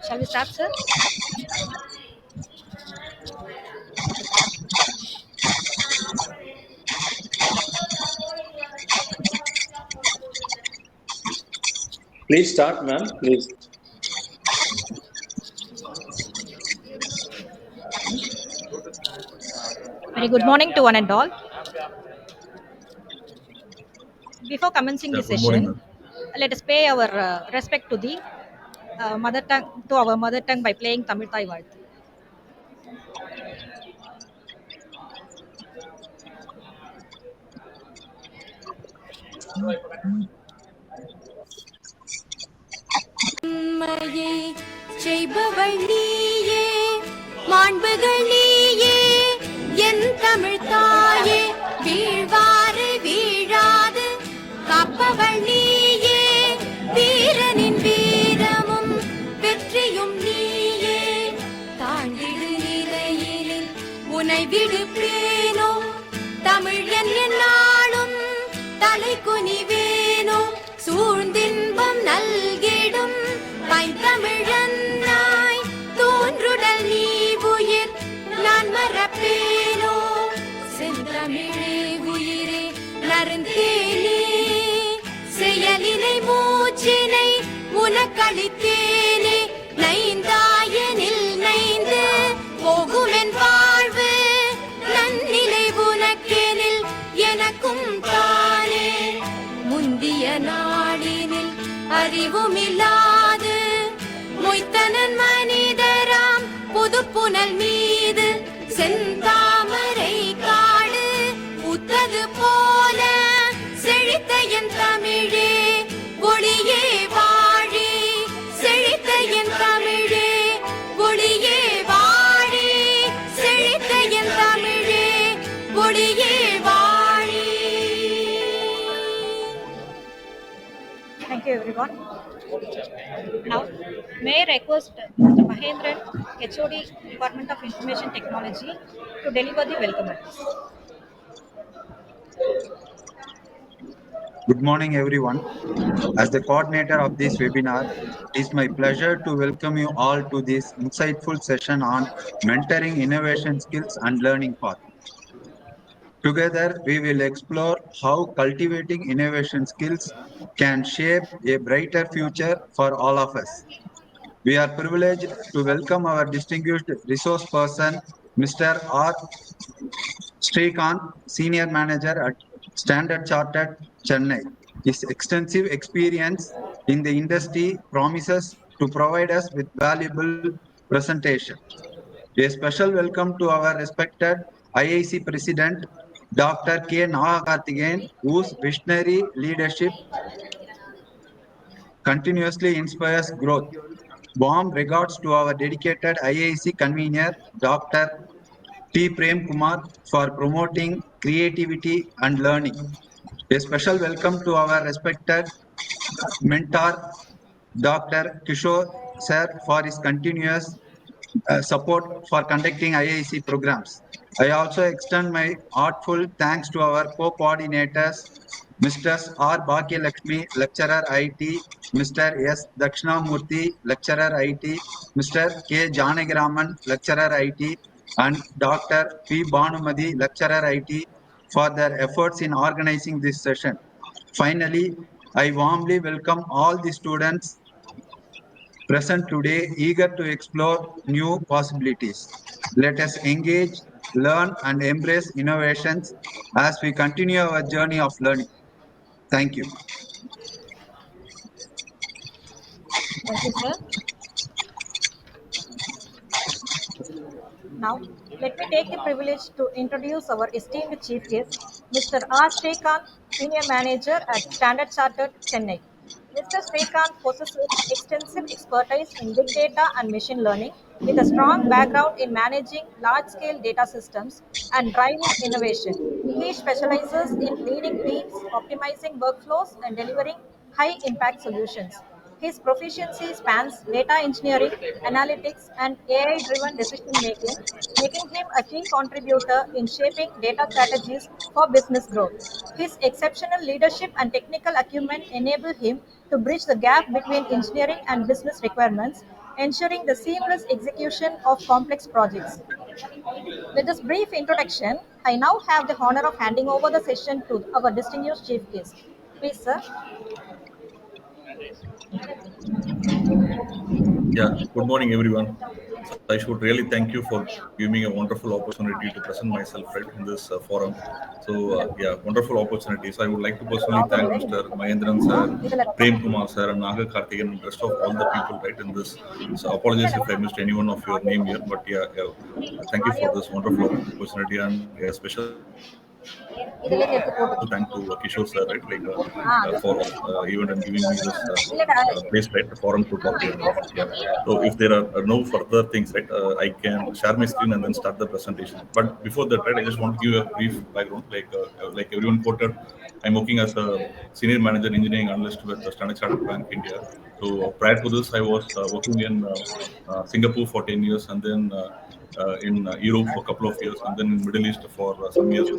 Shall we start, sir? Please start, ma'am. Please. Very good morning to one and all. Before commencing Yeah, the good morning, session, ma'am. let us pay our respect to the mother tongue to our mother tongue by playing Tamil Thai Valthu. உம்மையை செய்பவள் நீயே, மாண்புகள் நீயே, என் தமிழ் தாயே, வீழ்வாறு வீழாது காப்பவள் நீயே, வீரனின் வீரமும் வெற்றியும் நீயே, தாண்டிடு நிலையினில் உனை விடுப்பேனோ, தமிழ் என் நாளும் தலை குனிவேனோ, சூழ்ந்தின்பம் நல்கிடும் பைந்தமிழன்னாய் தோன்றுடல் நீ உயிர் நான் மறப்பேனோ, செந்தமிழே உயிரே நருந்தேனே, செயலினை மூச்சினை உனக்களித்தேனே, நைந்தாயனில் நைந்து போகுமென் வாழ்வு, நன்னிலை உனக்கெனில் எனக்கும் தானே, முந்திய நாளினில் அறிவுமில்லாது மொய்த்தனன் மனிதராம் புதுப்புனல் மீது செந்தாமரை காடு பூத்தது போல செழித்த என் தமிழே ஒளியே வாழி, செழித்த என் தமிழே ஒளியே வாழி, செழித்த என் தமிழே ஒளியே வாழி. Thank you, everyone. Now, may I request Mr. Mahendran, HOD, Department of Information Technology, to deliver the welcome address. Good morning, everyone. As the coordinator of this webinar, it is my pleasure to welcome you all to this insightful session on mentoring innovation skills and learning path. Together, we will explore how cultivating innovation skills can shape a brighter future for all of us. We are privileged to welcome our distinguished resource person, Mr. R. Srikanth, Senior Manager at Standard Chartered, Chennai. His extensive experience in the industry promises to provide us with valuable presentation. A special welcome to our respected IIC President, Dr. K. Nagakarthigeyan, whose visionary leadership continuously inspires growth. Warm regards to our dedicated IIC convener, Dr. T. Prem Kumar, for promoting creativity and learning. A special welcome to our respected mentor, Dr. Kishore Sir, for his continuous support for conducting IIC programs. I also extend my heartfelt thanks to our co-coordinators, Mr. R. Bhagyalakshmi, Lecturer IT, Mr. S. Dakshinamurthy, Lecturer IT, Mr. K. Janagiraman, Lecturer IT, and Dr. P. Bhanumati, Lecturer IT, for their efforts in organizing this session. Finally, I warmly welcome all the students present today, eager to explore new possibilities. Let us engage, learn, and embrace innovations as we continue our journey of learning. Thank you. Thank you, sir. Now, let me take the privilege to introduce our esteemed chief guest, Mr. R. Srikanth, Senior Manager at Standard Chartered, Chennai. Mr. Srikanth possesses extensive expertise in big data and machine learning with a strong background in managing large-scale data systems and driving innovation. He specializes in leading teams, optimizing workflows, and delivering high-impact solutions. His proficiency spans data engineering, analytics, and AI-driven decision making, making him a key contributor in shaping data strategies for business growth. His exceptional leadership and technical acumen enable him to bridge the gap between engineering and business requirements, ensuring the seamless execution of complex projects. With this brief introduction, I now have the honor of handing over the session to our distinguished chief guest. Please, sir. Yeah, good morning, everyone. So I should really thank you for giving me a wonderful opportunity to present myself right in this forum. So yeah, wonderful opportunity. So I would like to personally thank Mr. Mahendran sir, Prem Kumar sir, and Naga Karthikeyan and rest of all the people right in this. So apologize if I missed any one of your name here, but thank you for this wonderful opportunity and a special thank to Kishore sir, right, for even and giving me this place, right, the forum to talk here. Yeah. So if there are no further things, right, I can share my screen and then start the presentation. But before that, right, I just want to give a brief background. Like everyone quoted, I'm working as a senior manager engineering analyst with the Standard Chartered Bank India. So prior to this, I was working in Singapore for 10 years and then in Europe for a couple of years and then in Middle East for some years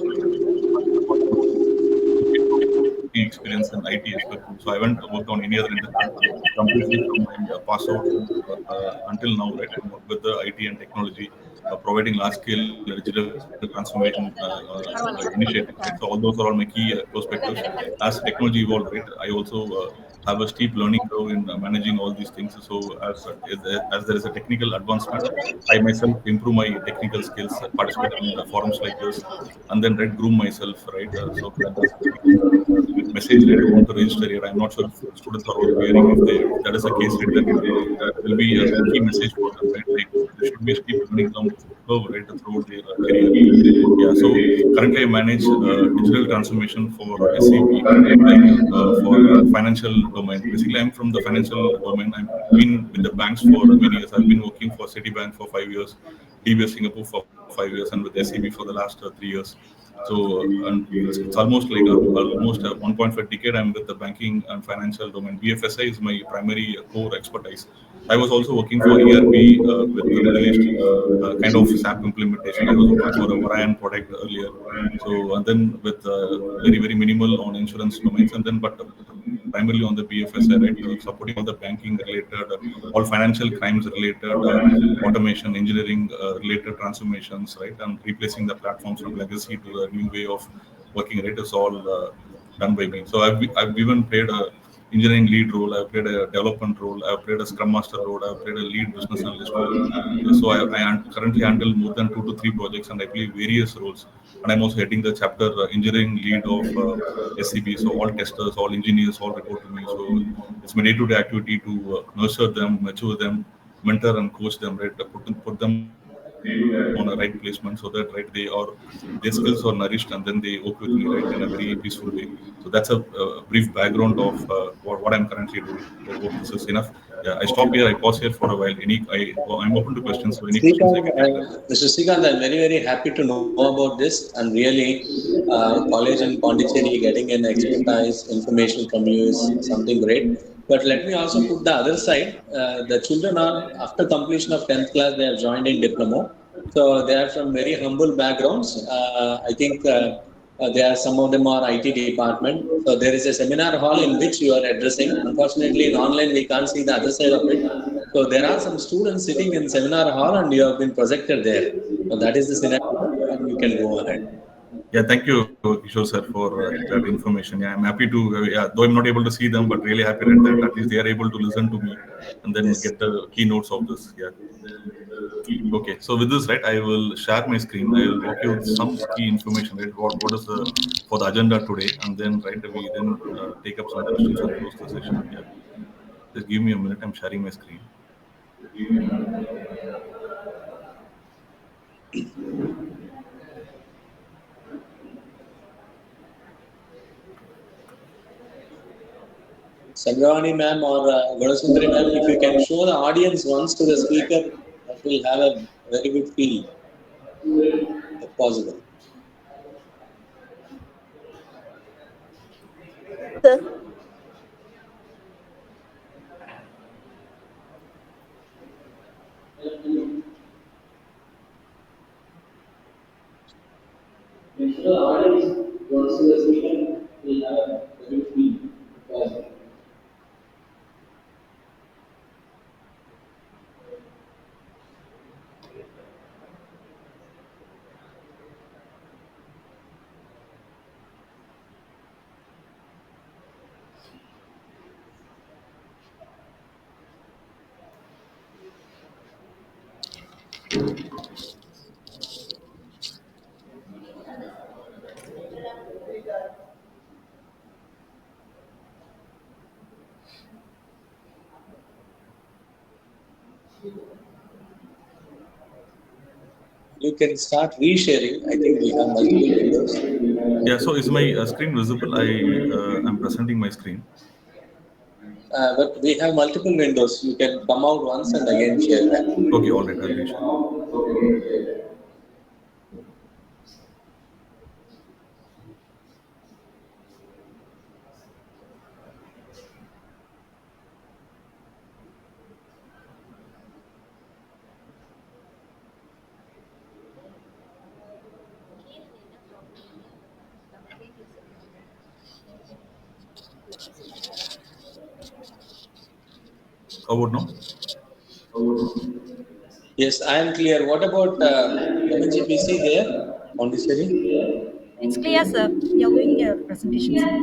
experience in IT aspect. So I haven't worked on any other industry completely from my pass out until now, right? I work with the IT and technology, providing large scale digital transformation initiatives, right? So all those are all my key perspectives. As technology evolved, right, I also have a steep learning curve in managing all these things. So as there is a technical advancement, I myself improve my technical skills, participate in forums like this, and then right, groom myself, right? So that there's message that I want to register here. I'm not sure if students are also hearing. If that is the case, right, then that will be a key message for them, right? Like there should be a steep learning curve, right, throughout their career. Yeah. So currently I manage digital transformation for SAP, like for financial domain. Basically, I'm from the financial domain. I've been with the banks for many years. I've been working for Citibank for 5 years, DBS Singapore for 5 years, and with SAB for the last 3 years. So and it's almost like almost a 1.5 decade I'm with the banking and financial domain. BFSI is my primary core expertise. I was also working for ERP with the Middle East kind of SAP implementation. I was working for a Orion product earlier. So and then with very minimal on insurance domains, and then but primarily on the BFSI, right, supporting all the banking related, all financial crimes related, automation, engineering related transformations, right, and replacing the platforms from legacy to the new way of working, right, is all done by me. So I've even played a engineering lead role, I've played a development role, I've played a scrum master role, I've played a lead business analyst role. So I currently handle more than 2 to 3 projects and I play various roles. And I'm also heading the chapter engineering lead of SCB. So all testers, all engineers, all report to me. So it's my day-to-day activity to nurture them, mature them, mentor and coach them, right? Put them on a right placement so that right their skills are nourished and then they work with me right in a very peaceful way. So that's a brief background of what I'm currently doing. I hope this is enough. Yeah, I stop here. I pause here for a while. I'm open to questions. So any questions I Srikanth, can take that. Mr. Srikanth, I'm very happy to know about this, and really, college in Pondicherry getting an expertise information from you is something great. But let me also put the other side. The children are after completion of 10th class, they have joined in diploma, so they are from very humble backgrounds. I think. There are some of them are IT department. So there is a seminar hall in which you are addressing. Unfortunately, in online we can't see the other side of it. So there are some students sitting in seminar hall, and you have been projected there. So that is the scenario, and you can go ahead. Yeah, thank you, Kishore sir, for that information. Yeah, I'm happy to. Yeah, though I'm not able to see them, but really happy that at least they are able to listen to me and then Yes. get the keynotes of this. Yeah. Okay, so with this, right, I will share my screen. I will walk you with some key information, right? What is the for the agenda today, and then right, we then take up some questions and close the session. Yeah, just give me a minute. I'm sharing my screen. Sangravani ma'am or Gunasundari ma'am, if you can show the audience once to the speaker, that will have a very good feel, if possible. You can start resharing. I think we have multiple windows. Yeah, so is my screen visible? I'm presenting my screen. But we have multiple windows. You can come out once and again share that. Okay, all right, I'll reshare. How about now? Yes, I am clear. What about MNGPC there, Pondicherry? It's clear, sir. You're doing your presentation, sir.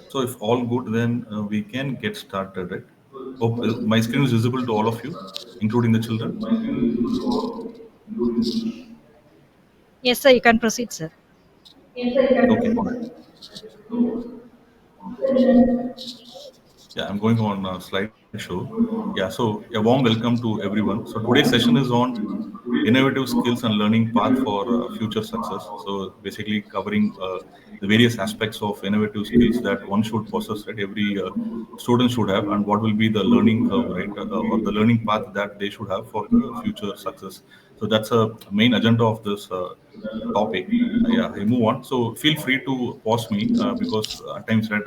So if all good, then we can get started, right? Hope my screen is visible to all of you, including the children. Yes, sir. You can proceed, sir. Okay, all right. Yeah, I'm going on slideshow. Yeah, so a warm welcome to everyone. So today's session is on innovative skills and learning path for future success. So basically covering the various aspects of innovative skills that one should possess, right? Every student should have, and what will be the learning curve, right? Or the learning path that they should have for the future success. So that's a main agenda of this topic. Yeah, I move on. So feel free to pause me because at times, right,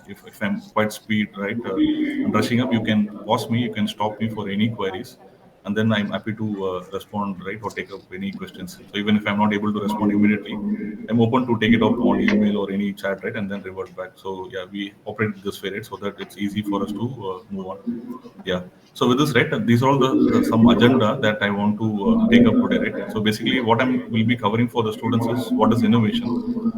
if I'm quite speed, right, and rushing up, you can pause me, you can stop me for any queries, and then I'm happy to respond, right, or take up any questions. So even if I'm not able to respond immediately, I'm open to take it up on email or any chat, right, and then revert back. So yeah, we operate this way, right, so that it's easy for us to move on. Yeah. So with this, right, these are all the some agenda that I want to take up today, right? So basically, what I'm will be covering for the students is what is innovation,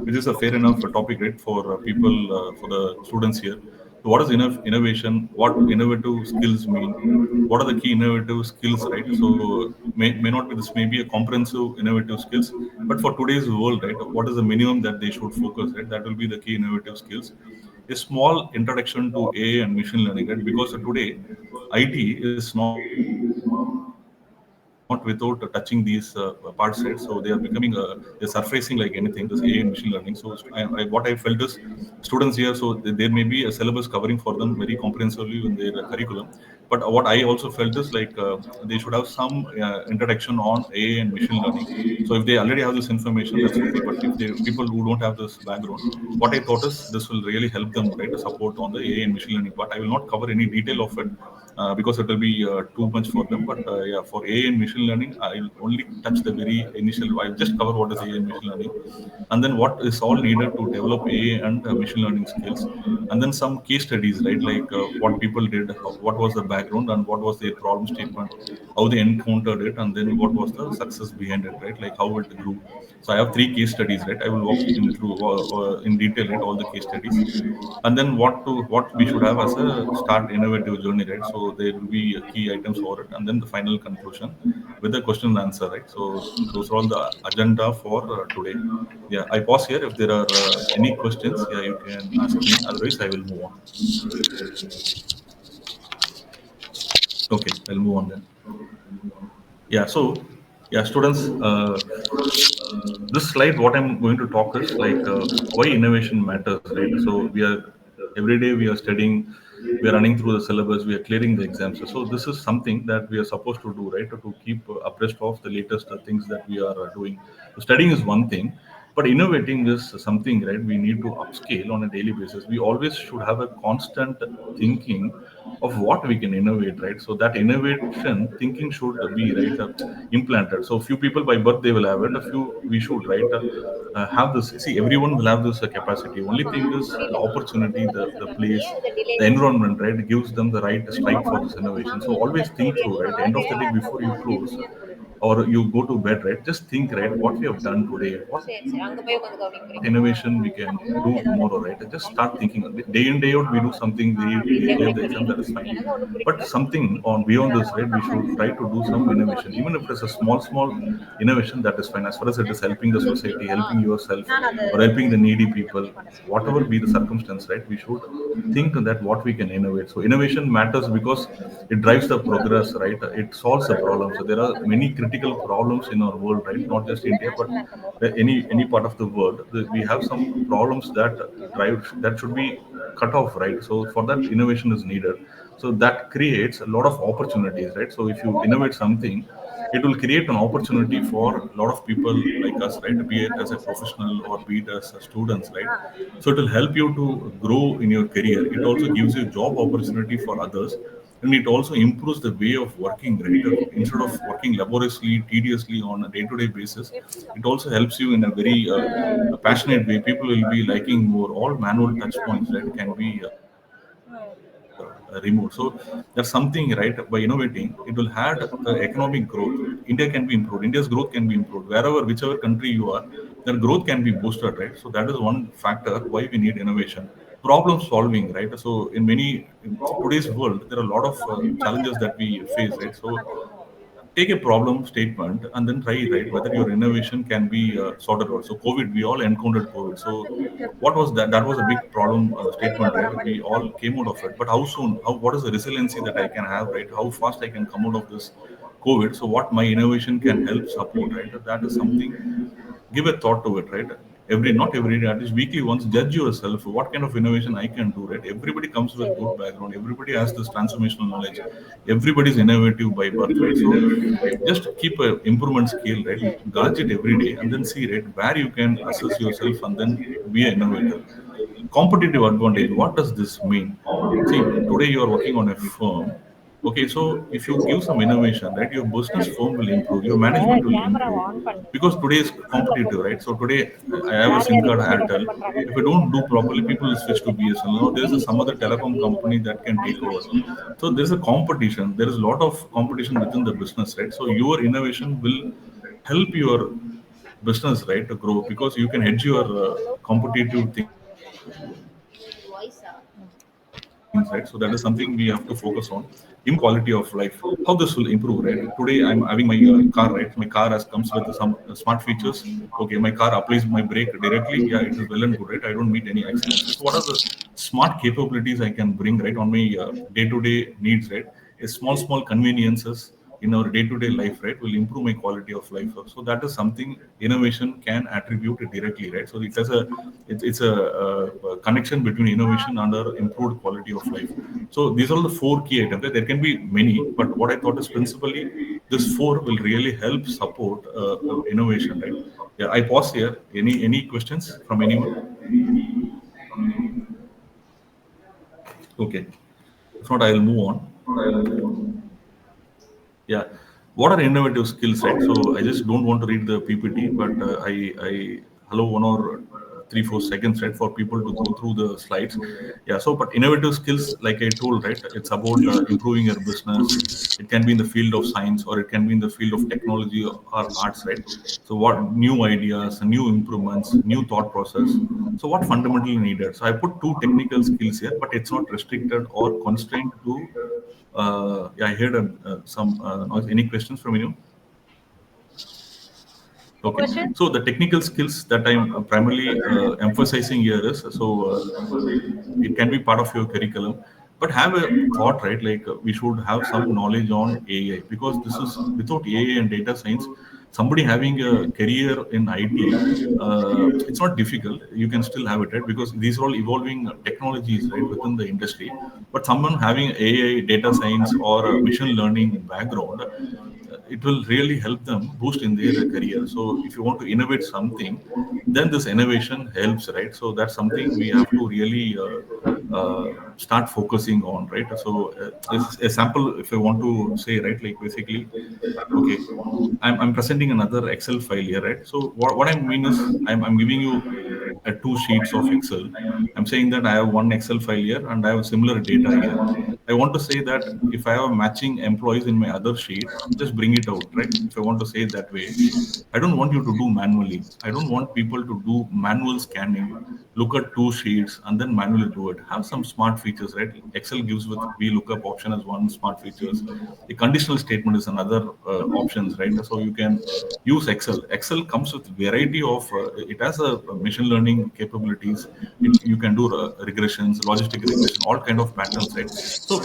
which is a fair enough topic, right, for people for the students here. So what is innovation? What innovative skills mean? What are the key innovative skills, right? So may not be this may be a comprehensive innovative skills, but for today's world, right, what is the minimum that they should focus, right? That will be the key innovative skills. A small introduction to AI and machine learning, right? Because today IT is not without touching these parts, right? So they are becoming, they're surfacing like anything, this AI and machine learning. So what I felt is students here, so there may be a syllabus covering for them very comprehensively in their curriculum. But what I also felt is like they should have some introduction on AI and machine learning. So if they already have this information, that's okay. But if they people who don't have this background, what I thought is this will really help them, right, to support on the AI and machine learning. But I will not cover any detail of it because it will be too much for them. But yeah, for AI and machine learning, I'll only touch the very initial. I'll just cover what is AI and machine learning, and then what is all needed to develop AI and machine learning skills, and then some case studies, right? Like what people did, what was the background, and what was their problem statement, how they encountered it, and then what was the success behind it, right? Like how it grew. So I have three case studies, right? I will walk in through in detail, right, all the case studies, and then what we should have as a start innovative journey, right? So there will be key items for it, and then the final conclusion with the question and answer, right? So those are all the agenda for today. Yeah, I pause here. If there are any questions, yeah, you can ask me. Otherwise, I will move on. Okay, I'll move on then. Yeah, so yeah, students, this slide, what I'm going to talk is like why innovation matters, right? So we are every day we are studying, we are running through the syllabus, we are clearing the exams. So this is something that we are supposed to do, right? To keep abreast of the latest things that we are doing. So studying is one thing, But innovating is something, right, we need to upscale on a daily basis. We always should have a constant thinking of what we can innovate, right? So that innovation thinking should be, right, implanted. So few people by birth they will have it, a few we should, right, have this. See, everyone will have this capacity. Only thing is the opportunity, the place, the environment, right, gives them the right strike for this innovation. So always think through, right? End of the day, before you close or you go to bed, right, just think, right, what we have done today, what innovation we can do tomorrow, right? Just start thinking. Day in, day out, we do something, we clear the exam, that is fine. But something on beyond this, right, we should try to do some innovation. Even if it's a small innovation, that is fine. As far as it is helping the society, helping yourself, or helping the needy people, whatever be the circumstance, right, we should think that what we can innovate. So innovation matters because it drives the progress, right? It solves the problem. So there are many critical problems in our world, right? Not just India, but any part of the world. We have some problems that drive that should be cut off, right? So for that, innovation is needed. So that creates a lot of opportunities, right? So if you innovate something, it will create an opportunity for a lot of people like us, right? Be it as a professional or be it as a students, right? So it will help you to grow in your career. It also gives you job opportunity for others, and it also improves the way of working, right? Instead of working laboriously, tediously on a day-to-day basis, it also helps you in a very passionate way. People will be liking more. All manual touch points, right, can be removed. So that's something, right? By innovating, it will add economic growth. India can be improved. India's growth can be improved. Wherever, whichever country you are, their growth can be boosted, right? So that is one factor why we need innovation. Problem solving, right? So in today's world, there are a lot of challenges that we face, right? So take a problem statement and then try, right, whether your innovation can be sorted out. So COVID, we all encountered COVID. So what was that? That was a big problem statement, right? We all came out of it, but how soon, how, what is the resiliency that I can have, right? How fast I can come out of this COVID? So what my innovation can help support, right? That is something, give a thought to it, right? Not every day, at least weekly once, judge yourself. What kind of innovation I can do, right? Everybody comes with good background. Everybody has this transformational knowledge. Everybody is innovative by birth, right? So just keep a improvement scale, right? Gauge it every day and then see, right, where you can assess yourself and then be an innovator. Competitive advantage. What does this mean? See, today you are working on a firm. Okay, so if you give some innovation, right, your business firm will improve, your management will improve, because today is competitive, right? So today I have a SIM card Airtel. If I don't do properly, people will switch to BSNL. Now there's some other telecom company that can take over. So there's a competition. There is a lot of competition within the business, right? So your innovation will help your business, right, to grow, because you can hedge your competitive things, right? So that is something we have to focus on. Quality of life, how this will improve, right? Today I'm having my car, right? My car has comes with some smart features. Okay, my car applies my brake directly. Yeah, it is well and good, right? I don't meet any accidents. So what are the smart capabilities I can bring, right, on my day-to-day needs, right? A small conveniences in our day-to-day life, right, will improve my quality of life. So that is something innovation can attribute it directly, right? So it has it's a, connection between innovation and our improved quality of life. So these are the four key items. Right? There can be many, but what I thought is principally this four will really help support innovation, right? Yeah, I pause here. Any questions from anyone? Okay. If not, I'll move on. Yeah. What are innovative skills, right? So I just don't want to read the PPT, but I allow 1 or 3 4 seconds, right, for people to go through the slides. Yeah. So, but innovative skills, like I told, right, it's about improving your business. It can be in the field of science or it can be in the field of technology or arts, right? So, what new ideas, new improvements, new thought process. So, what fundamentally needed? So, I put two technical skills here, but it's not restricted or constrained to. Yeah, I heard some noise. Any questions from you? Okay. Question? So the technical skills that I'm primarily emphasizing here is, so it can be part of your curriculum, but have a thought, right? Like we should have some knowledge on AI, because this is without AI and data science, somebody having a career in IT, it's not difficult. You can still have it, right? Because these are all evolving technologies, right, within the industry. But someone having AI, data science, or a machine learning background, it will really help them boost in their career. So if you want to innovate something, then this innovation helps, right? So that's something we have to really start focusing on, right? So a sample, if I want to say, right, like basically, okay, I'm presenting another Excel file here, right? So what I mean is I'm giving you two sheets of Excel. I'm saying that I have one Excel file here and I have similar data here. I want to say that if I have matching employees in my other sheet, just bring it out, right? If I want to say it that way, I don't want you to do manually. I don't want people to do manual scanning, look at two sheets and then manually do it. Have some smart features, right? Excel gives with VLOOKUP option as one smart features. The conditional statement is another options, right? So you can use Excel. Excel comes with variety of, it has a machine learning capabilities. You can do regressions, logistic regression, all kind of patterns, right? So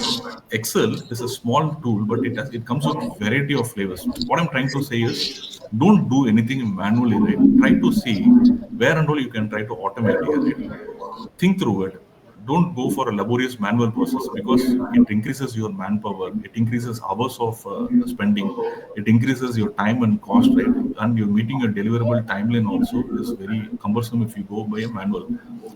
Excel is a small tool, but it comes with variety of flavors. What I'm trying to say is, don't do anything manually, right? Try to see where and all you can try to automate here, right? Think through it. Don't go for a laborious manual process because it increases your manpower, it increases hours of spending, it increases your time and cost, right? And you're meeting your deliverable timeline also is very cumbersome if you go by a manual.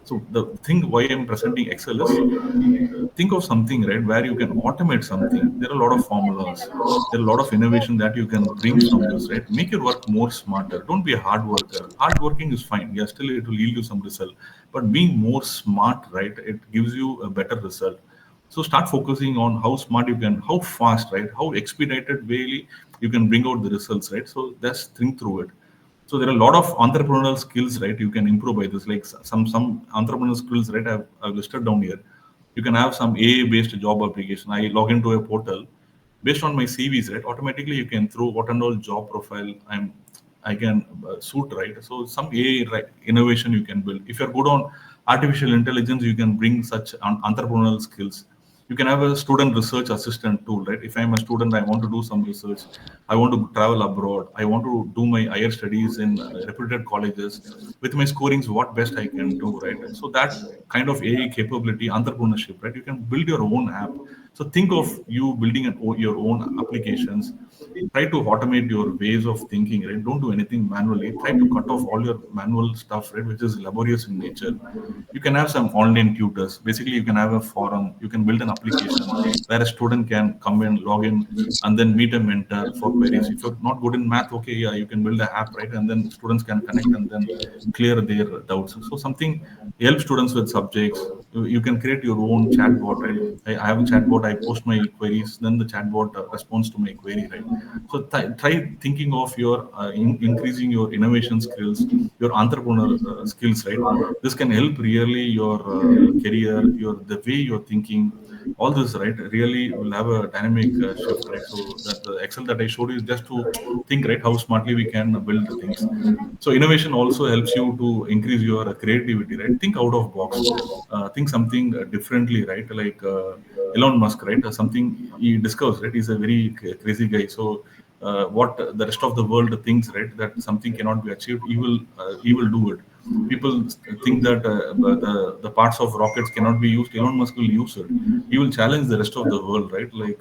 So the thing why I'm presenting Excel is, think of something, right, where you can automate something. There are a lot of formulas, there are a lot of innovation that you can bring from this, right? Make your work more smarter. Don't be a hard worker. Hard working is fine, yeah, still it will yield you some result, but being more smart, right, it gives you a better result. So start focusing on how smart you can, how fast, right, how expedited way you can bring out the results, right? So just think through it. So there are a lot of entrepreneurial skills, right, you can improve by this, like some entrepreneurial skills, right, I've listed down here. You can have some AI-based job application. I log into a portal based on my CVs, right? Automatically, you can throw what and all job profile I can suit, right? So some AI, right, innovation you can build. If you're good on artificial intelligence, you can bring such entrepreneurial skills. You can have a student research assistant tool, right? If I'm a student, I want to do some research, I want to travel abroad, I want to do my higher studies in reputed colleges. With my scorings, what best I can do, right? So that kind of AI capability, entrepreneurship, right? You can build your own app. So think of you building your own applications. Try to automate your ways of thinking, right? Don't do anything manually. Try to cut off all your manual stuff, right, which is laborious in nature. You can have some online tutors. Basically, you can have a forum, you can build an application where a student can come in, log in, and then meet a mentor for queries. If you're not good in math, okay, yeah, you can build an app, right, and then students can connect and then clear their doubts. So something help students with subjects. You can create your own chatbot, right? I have a chatbot, I post my queries, then the chatbot responds to my query, right? So try thinking of your increasing your innovation skills, your entrepreneur skills, right? This can help really your career, your the way you're thinking. All this, right, really will have a dynamic shift, right? So that the Excel that I showed you is just to think, right, how smartly we can build the things. So innovation also helps you to increase your creativity, right? Think out of box, think something differently, right? Like Elon Musk, right? Something he discovers, right? He's a very crazy guy. So what the rest of the world thinks, right, that something cannot be achieved, he will do it. People think that the parts of rockets cannot be used. Elon Musk will use it. He will challenge the rest of the world, right? Like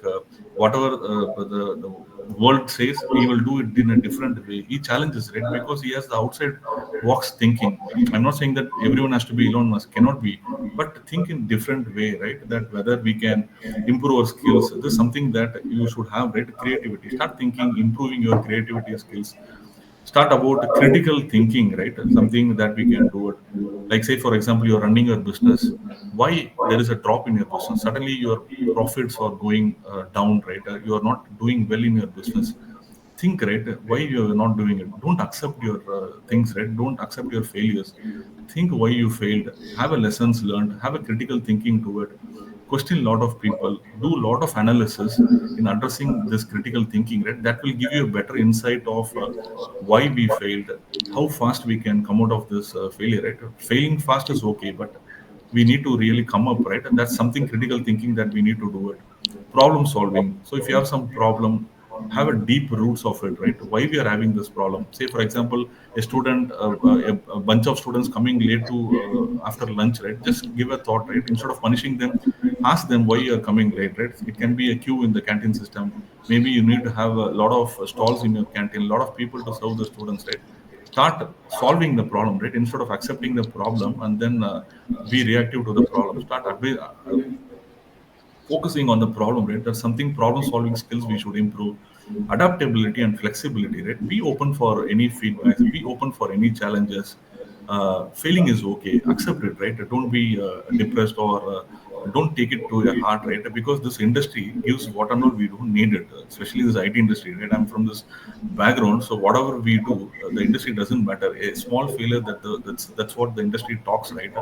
whatever the world says, he will do it in a different way. He challenges, right, because he has the outside box thinking. I'm not saying that everyone has to be Elon Musk, cannot be, but think in different way, right? That whether we can improve our skills. This is something that you should have, right? Creativity. Start thinking, improving your creativity skills. Start about critical thinking, right? Something that we can do it. Like say, for example, you're running your business. Why there is a drop in your business? Suddenly your profits are going down, right? You are not doing well in your business. Think, right, why you are not doing it. Don't accept your things, right? Don't accept your failures. Think why you failed. Have a lessons learned. Have a critical thinking to it. Question a lot of people. Do a lot of analysis in addressing this critical thinking, right? That will give you a better insight of why we failed, how fast we can come out of this failure, right? Failing fast is okay, but we need to really come up, right? And that's something critical thinking that we need to do it. Problem solving. So if you have some problem, have a deep roots of it, right? Why we are having this problem? Say, for example, a student, a bunch of students coming late to after lunch, right? Just give a thought, right? Instead of punishing them, ask them why you are coming late, right? It can be a queue in the canteen system. Maybe you need to have a lot of stalls in your canteen, a lot of people to serve the students, right? Start solving the problem, right? Instead of accepting the problem and then be reactive to the problem. Focusing on the problem, right? That's something problem solving skills we should improve. Adaptability and flexibility, right? Be open for any feedbacks, be open for any challenges. Failing is okay, accept it, right? Don't be depressed or don't take it to your heart, right? Because this industry gives what and all we don't need it, especially this IT industry, right? I'm from this background, so whatever we do, the industry doesn't matter. A small failure that's what the industry talks, right?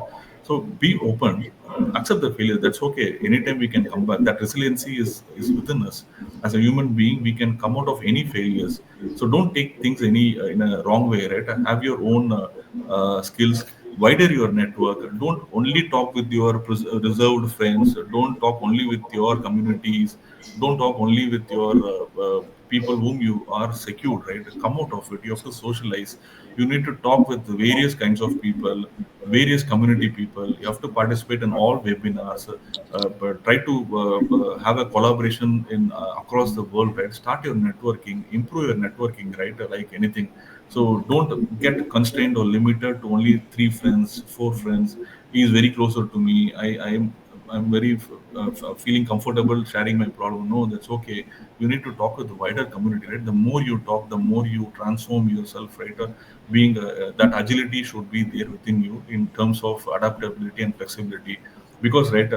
So be open, accept the failure. That's okay. Anytime we can come back. That resiliency is within us. As a human being, we can come out of any failures. So don't take things any in a wrong way, right? Have your own skills. Wider your network. Don't only talk with your reserved friends. Don't talk only with your communities. Don't talk only with your people whom you are secured, right? Come out of it. You have to socialize. You need to talk with various kinds of people, various community people. You have to participate in all webinars. But try to have a collaboration in across the world, right? Start your networking, improve your networking, right? Like anything. So don't get constrained or limited to only 3 friends, 4 friends. He is very closer to me. I'm very feeling comfortable sharing my problem. No, that's okay. You need to talk with the wider community, right? The more you talk, the more you transform yourself, right? Being that agility should be there within you in terms of adaptability and flexibility. Because right,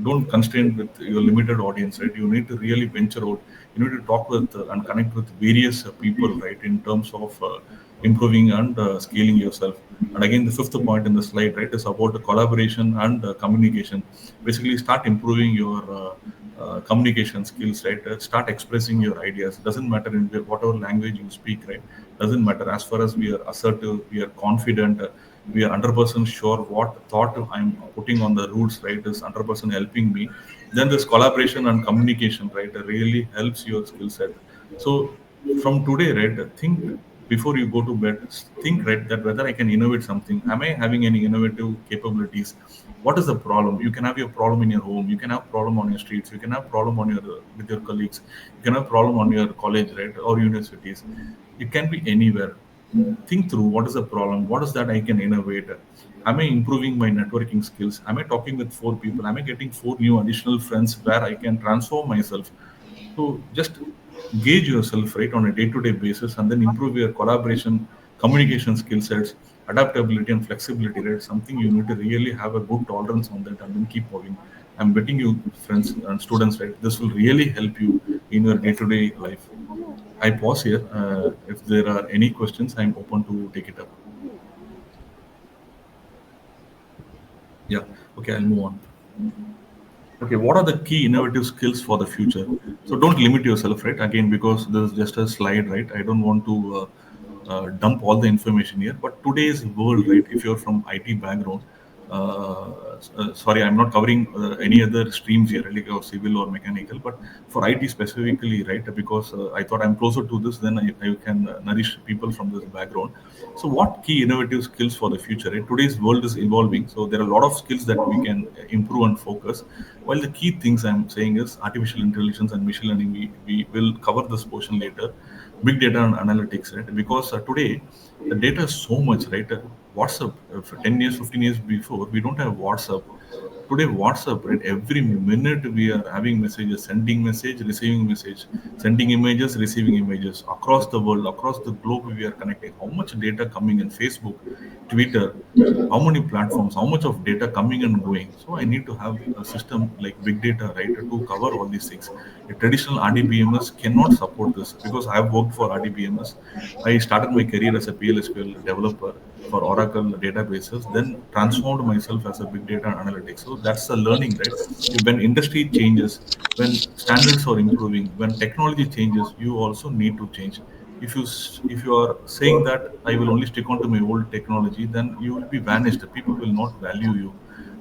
don't constrain with your limited audience, right? You need to really venture out. You need to talk with and connect with various people, right? In terms of improving and scaling yourself. And again, the fifth point in the slide, right, is about the collaboration and communication. Basically, start improving your communication skills, right? Start expressing your ideas. Doesn't matter in whatever language you speak, right? Doesn't matter. As far as we are assertive, we are confident, we are 100% sure what thought I'm putting on the roots, right, is 100% helping me. Then this collaboration and communication, right, really helps your skill set. So from today, right, think before you go to bed, think, right, that whether I can innovate something. Am I having any innovative capabilities? What is the problem? You can have your problem in your home. You can have problem on your streets. You can have problem on your with your colleagues. You can have problem on your college, right, or universities. It can be anywhere. Think through what is the problem, what is that I can innovate. Am I improving my networking skills? Am I talking with 4 people? Am I getting 4 new additional friends where I can transform myself? So just gauge yourself, right, on a day-to-day basis, and then improve your collaboration, communication skill sets, adaptability and flexibility, right? Something you need to really have a good tolerance on that and then keep moving. I'm betting you, friends and students, right, this will really help you in your day-to-day life. I pause here. If there are any questions, I'm open to take it up. Yeah. Okay, I'll move on. Okay, what are the key innovative skills for the future? So don't limit yourself, right? Again, because this is just a slide, right? I don't want to dump all the information here. But today's world, right? If you're from IT background, sorry, I'm not covering any other streams here, like or civil or mechanical, but for IT specifically, right? Because I thought I'm closer to this, then I can nourish people from this background. So, what key innovative skills for the future? Right? Today's world is evolving, so there are a lot of skills that we can improve and focus. While the key things I'm saying is artificial intelligence and machine learning. We will cover this portion later. Big data and analytics, right? Because today the data is so much, right? WhatsApp, for 10 years, 15 years before, we don't have WhatsApp. Today, WhatsApp, right? Every minute we are having messages, sending message, receiving message, sending images, receiving images across the world, across the globe. We are connecting. How much data coming in Facebook, Twitter, how many platforms, how much of data coming and going. So I need to have a system like big data, right, to cover all these things. A traditional RDBMS cannot support this because I have worked for RDBMS. I started my career as a PLSQL developer for Oracle databases, then transformed myself as a big data analytics. So that's the learning, right? When industry changes, when standards are improving, when technology changes, you also need to change. If you are saying that I will only stick on to my old technology, then you will be vanished. People will not value you.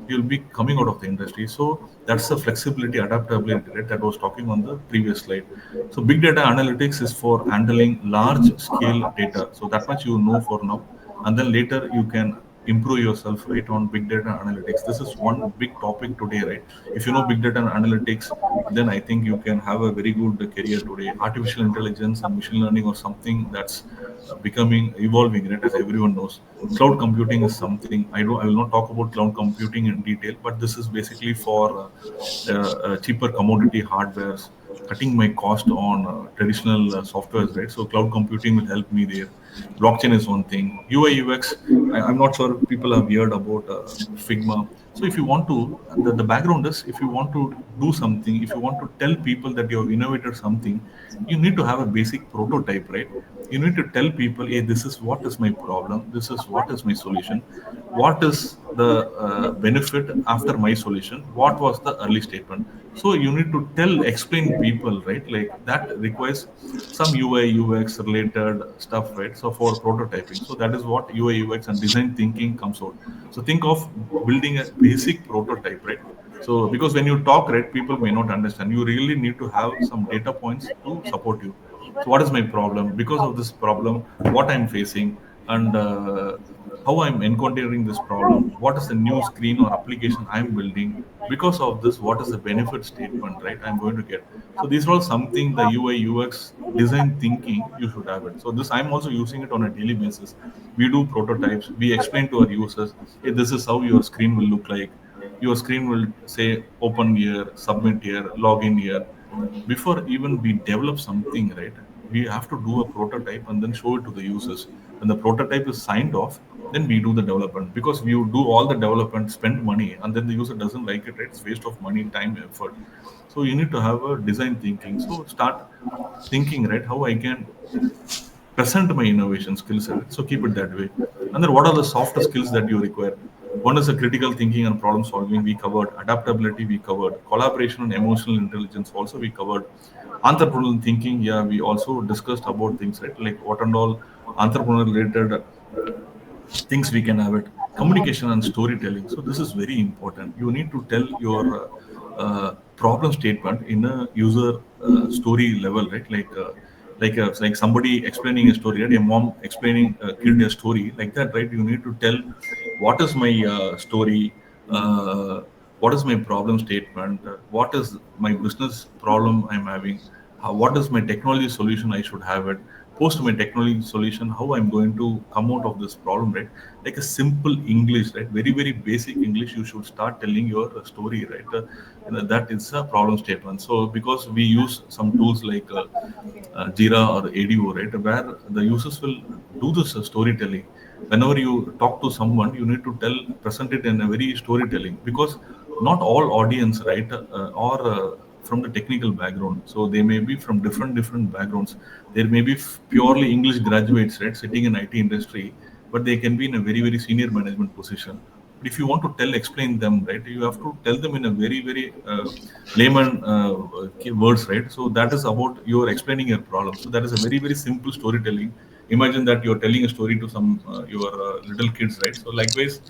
you'll be coming out of the industry. So that's the flexibility, adaptability, right, that I was talking on the previous slide. So big data analytics is for handling large scale data. So that much you know for now, and then later you can improve yourself, right, on big data analytics. This is one big topic today, right? If you know big data analytics, then I think you can have a very good career today. Artificial intelligence and machine learning or something that's becoming evolving, right, as everyone knows. Cloud computing is something I will not talk about cloud computing in detail, but this is basically for cheaper commodity hardwares, cutting my cost on traditional softwares, right? So cloud computing will help me there. Blockchain is one thing. UI UX, I'm not sure if people have heard about Figma. So if you want to, the background is, if you want to do something, if you want to tell people that you have innovated something, you need to have a basic prototype, right? You need to tell people, hey, this is what is my problem, this is what is my solution, what is the benefit after my solution, what was the early statement. So you need to explain people, right? Like that requires some UI UX related stuff, right? So for prototyping, so that is what UI UX and design thinking comes out. So think of building a basic prototype, right? So because when you talk, right, people may not understand. You really need to have some data points to support you. So what is my problem? Because of this problem, what I'm facing, and how I'm encountering this problem, what is the new screen or application I'm building, because of this, what is the benefit statement, right, I'm going to get. So these are all something the UI UX design thinking you should have it. So this I'm also using it on a daily basis. We do prototypes, we explain to our users, hey, this is how your screen will look like. Your screen will say open here, submit here, login here. Before even we develop something, right, we have to do a prototype and then show it to the users. When the prototype is signed off, then we do the development, because we do all the development, spend money, and then the user doesn't like it, right? It's waste of money, time, effort. So you need to have a design thinking. So start thinking, right, how I can present my innovation skill set. So keep it that way. And then what are the softer skills that you require? One is a critical thinking and problem solving. We covered adaptability. We covered collaboration and emotional intelligence. Also, we covered entrepreneurial thinking. Yeah, we also discussed about things, right? Like what and all entrepreneurial related things we can have it. Communication and storytelling. So this is very important. You need to tell your problem statement in a user story level, right? Like somebody explaining a story, right? A mom explaining a kid a story, like that, right? You need to tell what is my story, what is my problem statement, what is my business problem I'm having, what is my technology solution I should have it, post my technology solution, how I'm going to come out of this problem, right? Like a simple English, right? Very, very basic English, you should start telling your story, right? That is a problem statement. So because we use some tools like Jira or ADO, right, where the users will do this storytelling. Whenever you talk to someone, you need to present it in a very storytelling, because not all audience, right, are from the technical background. So they may be from different backgrounds. There may be purely English graduates, right, sitting in IT industry, but they can be in a very, very senior management position. But if you want to explain them, right, you have to tell them in a very, very layman words, right? So that is about you're explaining your problem. So that is a very, very simple storytelling. Imagine that you're telling a story to some your little kids, right? So likewise,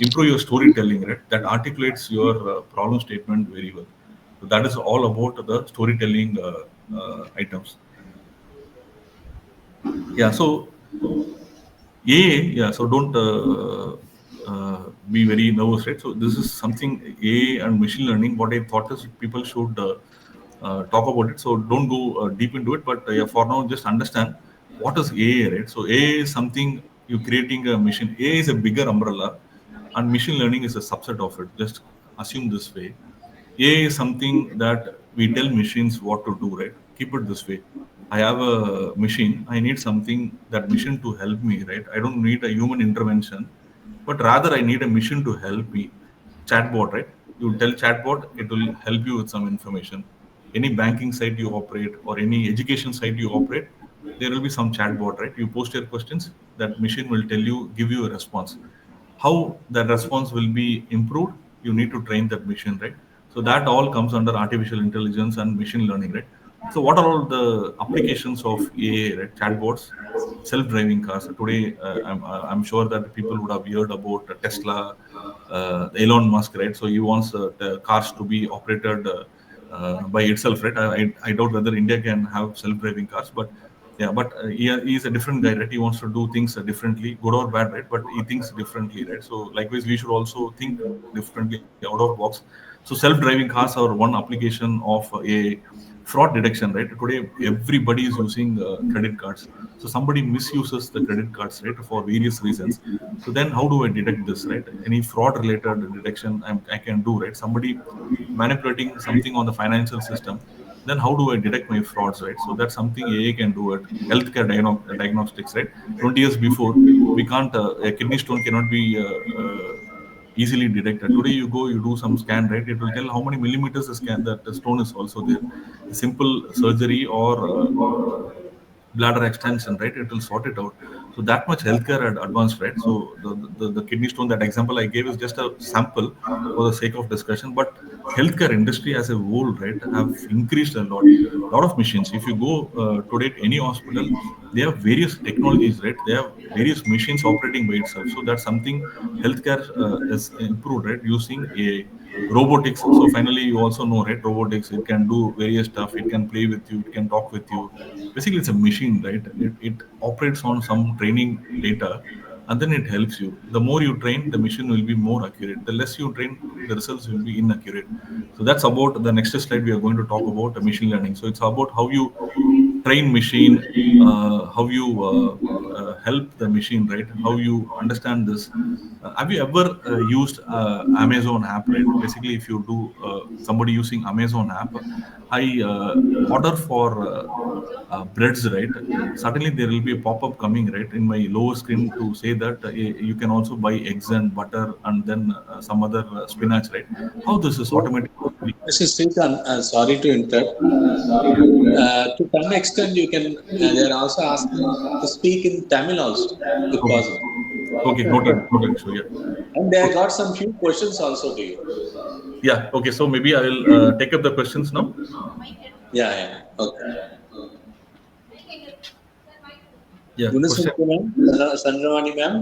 improve your storytelling, right? That articulates your problem statement very well. So that is all about the storytelling items. Yeah. So AA, yeah. So don't be very nervous, right? So this is something AA and machine learning. What I thought is people should talk about it. So don't go deep into it, but yeah, for now, just understand what is AA, right? So AA is something you creating a machine. AA is a bigger umbrella, and machine learning is a subset of it. Just assume this way. AI is something that we tell machines what to do, right? Keep it this way. I have a machine. I need something that machine to help me, right? I don't need a human intervention, but rather I need a machine to help me. Chatbot, right? You tell chatbot, it will help you with some information. Any banking site you operate or any education site you operate, there will be some chatbot, right? You post your questions, that machine will give you a response. How that response will be improved, you need to train that machine, right? So that all comes under artificial intelligence and machine learning, right? So what are all the applications of AI, right? Chatbots, self-driving cars. Today, I'm sure that people would have heard about Tesla, Elon Musk, right? So he wants the cars to be operated by itself, right? I doubt whether India can have self-driving cars, but yeah, but he's a different guy, right? He wants to do things differently, good or bad, right? But he thinks differently, right? So likewise, we should also think differently out of box. So self-driving cars are one application of a fraud detection, right? Today everybody is using credit cards, so somebody misuses the credit cards, right, for various reasons. So then how do I detect this, right? Any fraud related detection I can do, right? Somebody manipulating something on the financial system, then how do I detect my frauds, right? So that's something AI can do at healthcare diagnostics, right? 20 years before, we can't a kidney stone cannot be easily detected. Today you go, you do some scan, right? It will tell how many millimeters the scan that the stone is also there. A simple surgery or bladder extension, right? It will sort it out. So that much healthcare had advanced, right? So the kidney stone, that example I gave is just a sample for the sake of discussion. But healthcare industry as a whole, right, have increased a lot. Lot of machines. If you go today to any hospital, they have various technologies, right? They have various machines operating by itself. So that's something healthcare is improved, right? Using a robotics. So finally, you also know, right? Robotics. It can do various stuff. It can play with you. It can talk with you. Basically it's a machine, right? It operates on some training data, and then it helps you. The more you train, the machine will be more accurate. The less you train, the results will be inaccurate. So that's about the next slide. We are going to talk about machine learning. So it's about how you train machine, how you help the machine, right? How you understand this. Have you ever used Amazon app, right? Basically, if you do somebody using Amazon app, I order for breads, right? Suddenly there will be a pop-up coming, right, in my lower screen to say that you can also buy eggs and butter and then some other spinach, right? How this is automatically. Mr. Srikanth, sorry to interrupt. To some extent, you can. They are also asking to speak in Tamil also, if Okay, possible. okay, noted. So yeah. And they got some few questions also to you. Yeah, okay. So maybe I will take up the questions now. Yeah, yeah. Okay. Yeah, question. Gunasanthi ma'am, Sandravani ma'am,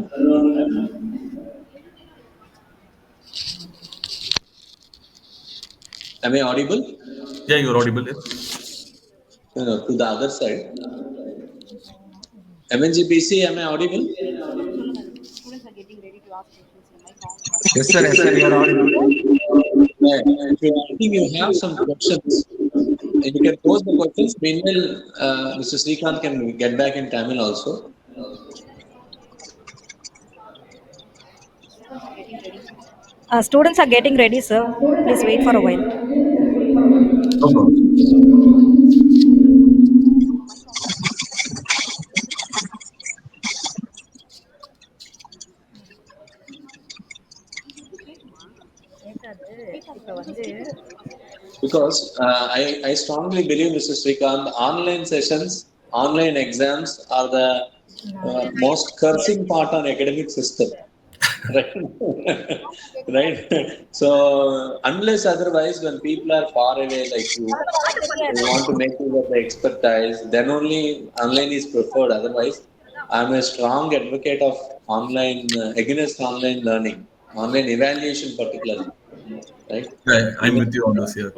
am I audible? Yeah, you're audible. Yes. No, to the other side. MNGPC, am I audible? Yes, sir. Yes, sir. You are audible. Yeah. If you think you have some questions, you can pose the questions. Meanwhile, Mr. Srikanth can get back in Tamil also. Students are getting ready, sir. Please wait for a while. No problem. Because I strongly believe, Mr. Srikanth, online sessions, online exams are the most cursing part on academic system. Right. Right. So unless otherwise, when people are far away like you, they want to make use of the expertise, then only online is preferred. Otherwise, I'm a strong advocate of online against online learning, online evaluation particularly. Right. Yeah, I'm Even with you on this here.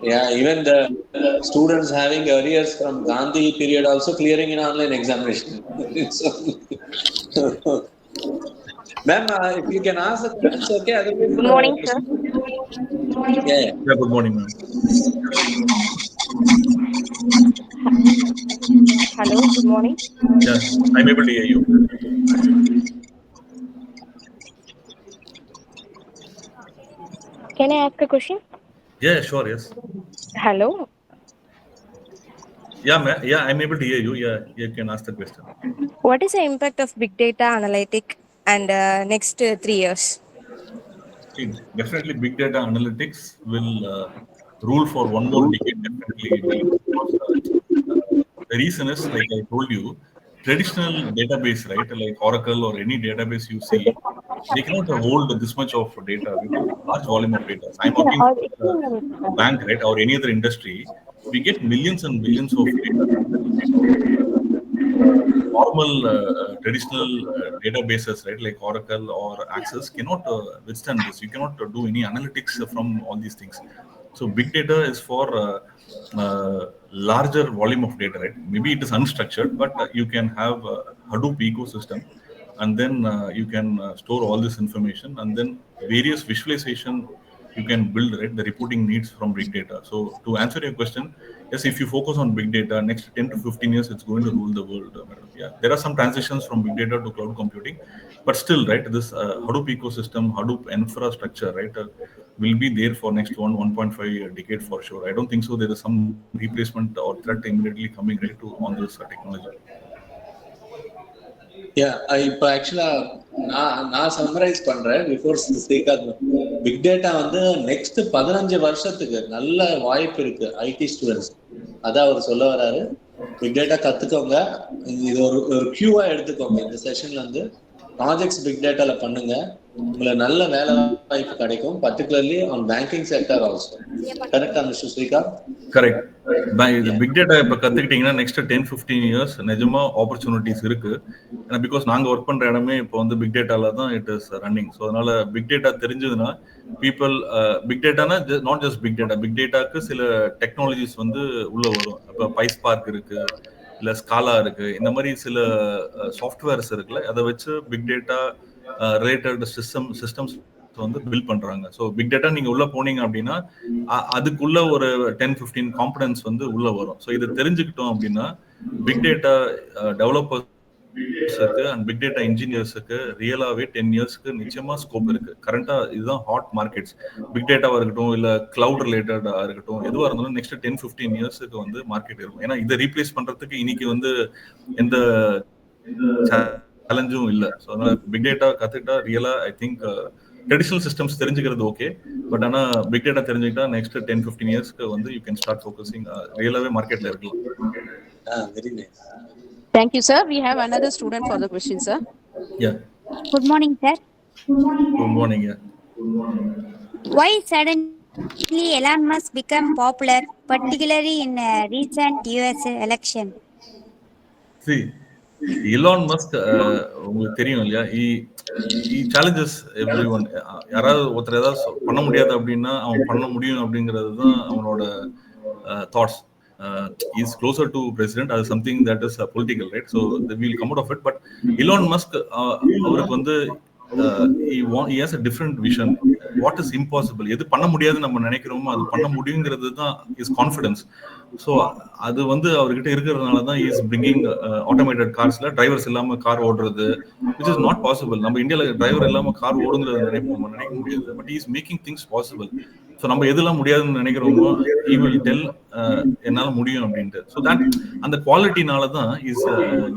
yeah, even the students having arrears from Gandhi period also clearing in online examination. So, ma'am, if you can ask the questions, okay. Otherwise, Good morning, sir. yeah, yeah. Yeah, good morning, ma'am. Hello, good morning. Yeah, I'm able to hear you. Can I ask a question? Yeah, sure, yes. Hello. Yeah, I'm able to hear you. Yeah, you can ask the question. What is the impact of big data analytic and next 3 years? See, definitely big data analytics will rule for one more decade. Definitely it will. Because, the reason is, like I told you, traditional database, right, like Oracle or any database you see, they cannot hold this much of data, because large volume of data. So I'm working for a bank, right, or any other industry. we get millions and millions of data. Normal traditional databases, right, like Oracle or Access cannot withstand this. You cannot do any analytics from all these things. So big data is for larger volume of data, right? Maybe it is unstructured, but you can have a Hadoop ecosystem, and then you can store all this information, and then various visualization you can build, right, the reporting needs from big data. So to answer your question, yes, if you focus on big data, next 10 to 15 years, it's going to rule the world. Yeah, there are some transitions from big data to cloud computing, but still, right, this Hadoop ecosystem, Hadoop infrastructure, right, will be there for next 1.5 decade for sure. I don't think so there is some replacement or threat immediately coming, right, to on this technology. இப்போ ஆக்சுவலா நான் summarise பண்றேன் before Srikanth. Big data வந்து next 15 வருஷத்துக்கு நல்ல வாய்ப்பு இருக்கு ID students. அதான் அவர் சொல்ல வராரு. பிக் டேட்டா கத்துக்கோங்க, இது ஒரு கியூவா எடுத்துக்கோங்க. இந்த செஷன்ல இருந்து ப்ராஜெக்ட்ஸ் பிக் டேட்டால பண்ணுங்க, உங்களுக்கு நல்ல வேலை வாய்ப்பு கிடைக்கும், particularly on banking sector also. கரெக்டா mister Srikanth? Correct. Big data இப்போ கத்துக்கிட்டீங்கன்னா நெக்ஸ்ட் 10-15 இயர்ஸ் நிஜமா ஆப்பர்ச்சுனிட்டிஸ் இருக்கு. ஏன்னா பிகாஸ் நாங்கள் ஒர்க் பண்ற இடமே இப்போ வந்து பிக் டேட்டால தான் இட் இஸ் ரன்னிங். ஸோ அதனால பிக் டேட்டா தெரிஞ்சதுன்னா பீப்புள் பிக் டேட்டானா not just big data, big டேட்டாக்கு சில டெக்னாலஜிஸ் வந்து உள்ள வரும். இப்போ பைஸ்பார்க் இருக்கு, இல்லை ஸ்காலா இருக்கு, இந்த மாதிரி சில சாஃப்ட்வேர்ஸ் இருக்குல்ல, அதை வச்சு பிக் டேட்டா ரிலேட்டட் சிஸ்டம்ஸ் வந்து பில்ட் பண்றாங்க. ஸோ பிக் டேட்டா நீங்க உள்ள போனீங்க அப்படின்னா அதுக்குள்ள ஒரு 10-15 காம்பனன்ஸ் வந்து உள்ள வரும். ஸோ இதை தெரிஞ்சுக்கிட்டோம் அப்படின்னா பிக் டேட்டா டெவலப்பர்ஸுக்கு அண்ட் பிக் டேட்டா இன்ஜினியர்ஸுக்கு ரியலாவே 10 இயர்ஸ்க்கு நிச்சயமா ஸ்கோப் இருக்கு. கரண்டா இதுதான் ஹாட் மார்க்கெட்ஸ். பிக் டேட்டாவா இருக்கட்டும், இல்ல கிளவுட் ரிலேட்டடா இருக்கட்டும், எதுவாக இருந்தாலும் நெக்ஸ்ட் 10-15 இயர்ஸுக்கு வந்து மார்க்கெட் இருக்கும். ஏன்னா இதை ரீப்ளேஸ் பண்றதுக்கு இன்னைக்கு வந்து எந்த சேலஞ்சும் இல்லை. ஸோ அதனால பிக் டேட்டா கத்துக்கிட்டா ரியலா ஐ திங்க் ட்ரெடிஷனல் சிஸ்டம்ஸ் தெரிஞ்சுக்கிறது ஓகே, பட் ஆனா பிக் டேட்டா தெரிஞ்சுக்கிட்டா நெக்ஸ்ட் 10-15 இயர்ஸ்க்கு வந்து யூ கேன் ஸ்டார்ட் ஃபோக்கஸிங் ரியலாவே மார்க்கெட்ல இருக்கலாம். Very nice. Thank you, sir. We have another student for the question, sir. Yeah. Good morning, sir. Good morning. Yeah. Why suddenly Elon Musk become popular, particularly in recent US election? See, Elon Musk உங்களுக்கு தெரியும் இல்லையா, he challenges everyone. யாராவது ஒருத்தர் ஏதாவது பண்ண முடியாது அப்படின்னா அவன் பண்ண முடியும் அப்படிங்கிறது தான் அவனோட thoughts. Is closer to president as something that is political, right? So we'll come out of it. But Elon Musk அவருக்கு வந்து he has a different vision. What is impossible, எது பண்ண முடியாது நம்ம நினைக்கிறோமோ அது பண்ண முடியுங்கிறது தான் his confidence. ஸோ அது வந்து அவர்கிட்ட இருக்கிறதுனால தான் he is bringing automated carsல டிரைவர்ஸ் இல்லாம கார் ஓடுறது, which is not possible. நம்ம இந்தியால டிரைவர் இல்லாம கார் ஓடுங்கிறது நினைக்க முடியாது, but he is making things possible. So நம்ம எதெல்லாம் முடியாதுன்னு நினைக்கிறோமோ he will tell என்னால முடியும் அப்படின்ட்டு. ஸோ தட் அந்த குவாலிட்டினால தான் is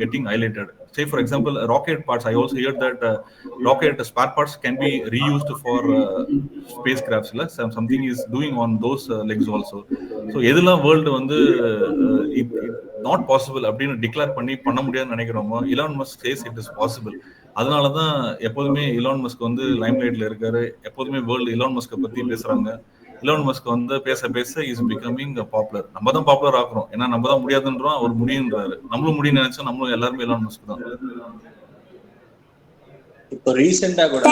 getting highlighted. Say for example rocket parts, I also heard that rocket spare parts can be reused for spacecrafts. Something is doing on those legs also. So எதெல்லாம் world வந்து not possible அப்படின்னு declare பண்ண முடியாதுன்னு நினைக்கிறோமோ Elon Musk says it is possible. அதனால தான் எப்போதுமே Elon Musk வந்து லைம்லைட்ல இருக்காரு. எப்போதுமே வேர்ல்டு Elon Musk பத்தி பேசுறாங்க. Elon Musk வந்து பேச இஸ் பிகமிங் பாப்புலர். நம்ம தான் பாப்புலர் ஆக்குறோம், ஏன்னா நம்ம தான் முடியாதுன்றோம், அவர் முடியுன்றாரு. நம்மளும் முடியும்னு நினைச்சா நம்மளும் எல்லாருமே Elon Musk தான். இப்போ ரீசெண்டா கூட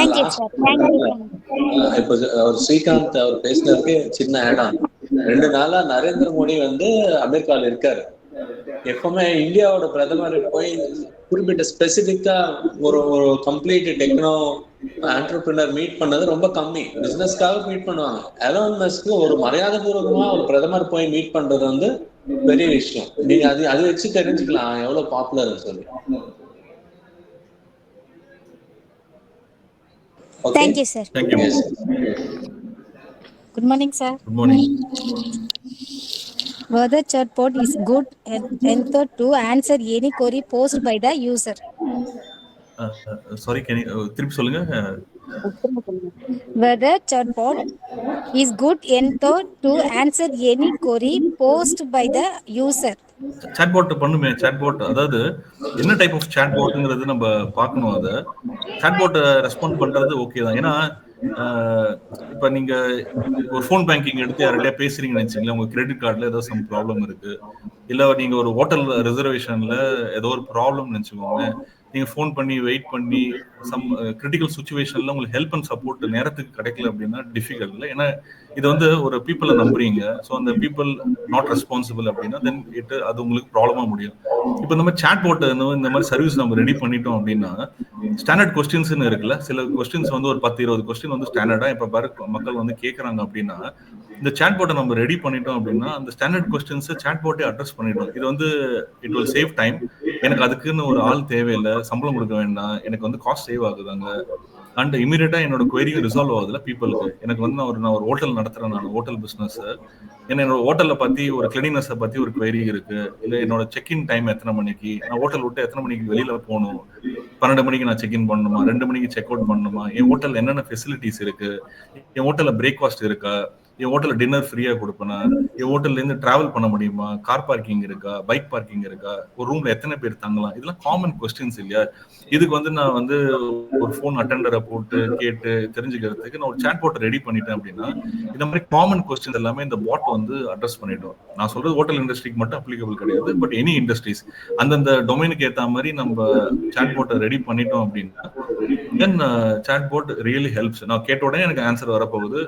இப்போ ஸ்ரீகாந்த் அவர் பேசினதுக்கு சின்ன ஆட்-ஆன். 2 நாளா நரேந்திர மோடி வந்து அமெரிக்கால இருக்காரு. எப்பவுமே இந்தியாவோட பிரதமர் போய் குறிப்பிட்ட ஸ்பெசிபிக்கா ஒரு கம்ப்ளீட் டெக்னோ ஆண்டர்பிரினர் மீட் பண்ணது ரொம்ப கம்மி. பிசினஸ்க்காக மீட் பண்ணுவாங்க. எலான் மஸ்க் ஒரு மரியாதை பூர்வமா ஒரு பிரதமர் போய் மீட் பண்றது வந்து பெரிய விஷயம். நீங்க அது வச்சு தெரிஞ்சுக்கலாம் எவ்வளவு பாப்புலர் சொல்லி. Thank you, sir. Thank you. Yes. Good morning, sir. Good morning. Whether chatbot is good and to answer any query posed by the user. Sorry, can you திருப்பி சொல்லுங்க. Whether chatbot is good and to answer any query posed by the user. Chatbot பண்ணுமே. Chatbot அதாவது என்ன type of சாட்பாட்ங்கிறது நம்ம பார்க்கணும். அதை சாட்பாட்டை respond பண்றது okay தான். ஏன்னா இப்போ நீங்க ஒரு ஃபோன் பேங்கிங் எடுத்து யார்கிட்டயா பேசுறீங்கன்னு வச்சுங்களேன், உங்க கிரெடிட் கார்டுல ஏதோ சம் ப்ராப்ளம் இருக்கு, இல்ல நீங்க ஒரு ஹோட்டல் ரிசர்வேஷன்ல ஏதோ ஒரு ப்ராப்ளம்னு வச்சுக்கோங்க, நீங்க ஃபோன் பண்ணி வெயிட் பண்ணி சம் கிரிட்டிக்கல் சுச்சுவேஷன்ல உங்களுக்கு ஹெல்ப் அண்ட் சப்போர்ட் நேரத்துக்கு கிடைக்கல அப்படின்னா டிஃபிகல்ட் இல்லை. ஏன்னா இது வந்து ஒரு பீப்புளை நம்புறீங்க, ஸோ அந்த பீப்புள் நாட் ரெஸ்பான்சிபிள் அப்படின்னா தென் அது உங்களுக்கு ப்ராப்ளமா முடியும். இப்போ இந்த மாதிரி சாட் போட் இந்த மாதிரி சர்வீஸ் நம்ம ரெடி பண்ணிட்டோம் அப்படின்னா, ஸ்டாண்டர்ட் கொஸ்டின்ஸ்னு இருக்குல்ல, சில கொஸ்டின்ஸ் வந்து ஒரு 10-20 கொஸ்டின் வந்து ஸ்டாண்டர்டா இப்ப பாரு மக்கள் வந்து கேட்கறாங்க அப்படின்னா, இந்த சாட் போட்டை நம்ம ரெடி பண்ணிட்டோம் அப்படின்னா அந்த ஸ்டாண்டர்ட் கொஸ்டின்ஸ் சாட் போட்டே அட்ரஸ் பண்ணிடும். இது வந்து இட் வில் சேவ் டைம். எனக்கு அதுக்குன்னு ஒரு ஆள் தேவையில்லை, சம்பளம் கொடுக்க வேண்டாம், எனக்கு வந்து காஸ்ட் சேவ் ஆகுதாங்க, அண்ட் இமீடியட்டா என்னோட குவரியும் ரிசால்வ் ஆகுதுல பீப்புளுக்கு. எனக்கு வந்து நான் ஒரு ஹோட்டல் நடத்துறேன், நான் ஹோட்டல் பிசினஸ், என்னோட ஹோட்டல்ல பத்தி ஒரு கிளீனஸை பத்தி ஒரு குவரி இருக்கு, இல்ல என்னோட செக்இன் டைம் எத்தனை மணிக்கு, நான் ஹோட்டல் விட்டு எத்தனை மணிக்கு வெளியில போகணும், 12 மணிக்கு நான் செக்இன் பண்ணணுமா, 2 மணிக்கு செக் அவுட் பண்ணணுமா, என் ஹோட்டல்ல என்னென்ன ஃபெசிலிட்டிஸ் இருக்கு, என் ஹோட்டல்ல பிரேக்ஃபாஸ்ட் இருக்கா, என் ஹோட்டல்ல டின்னர் ஃப்ரீயா கொடுப்பேனா, என் ஹோட்டல்ல இருந்து டிராவல் பண்ண முடியுமா, கார் பார்க்கிங் இருக்கா, பைக் பார்க்கிங் இருக்கா, ஒரு ரூம்ல எத்தனை பேர் தங்கலாம், இதெல்லாம் காமன் கொஸ்டின்ஸ் இல்லையா. இதுக்கு வந்து நான் வந்து ஒரு ஃபோன் அட்டெண்டரை போட்டு கேட்டு தெரிஞ்சுக்கிறதுக்கு நான் ஒரு சாட் போட்டை ரெடி பண்ணிட்டேன் அப்படின்னா இந்த மாதிரி காமன் கொஸ்டின் எல்லாமே இந்த பாட் வந்து அட்ரஸ் பண்ணிட்டோம். நான் சொல்றது ஹோட்டல் இண்டஸ்ட்ரிக்கு மட்டும் அப்ளிகபிள் கிடையாது, பட் எனி இண்டஸ்ட்ரீஸ் அந்தந்த டொமைனுக்கு ஏற்ற மாதிரி நம்ம சாட் போட்டை ரெடி பண்ணிட்டோம் அப்படின்னா then chatbot really helps. நான் கேட்ட உடனே எனக்கு ஆன்சர் வரப்போகுது,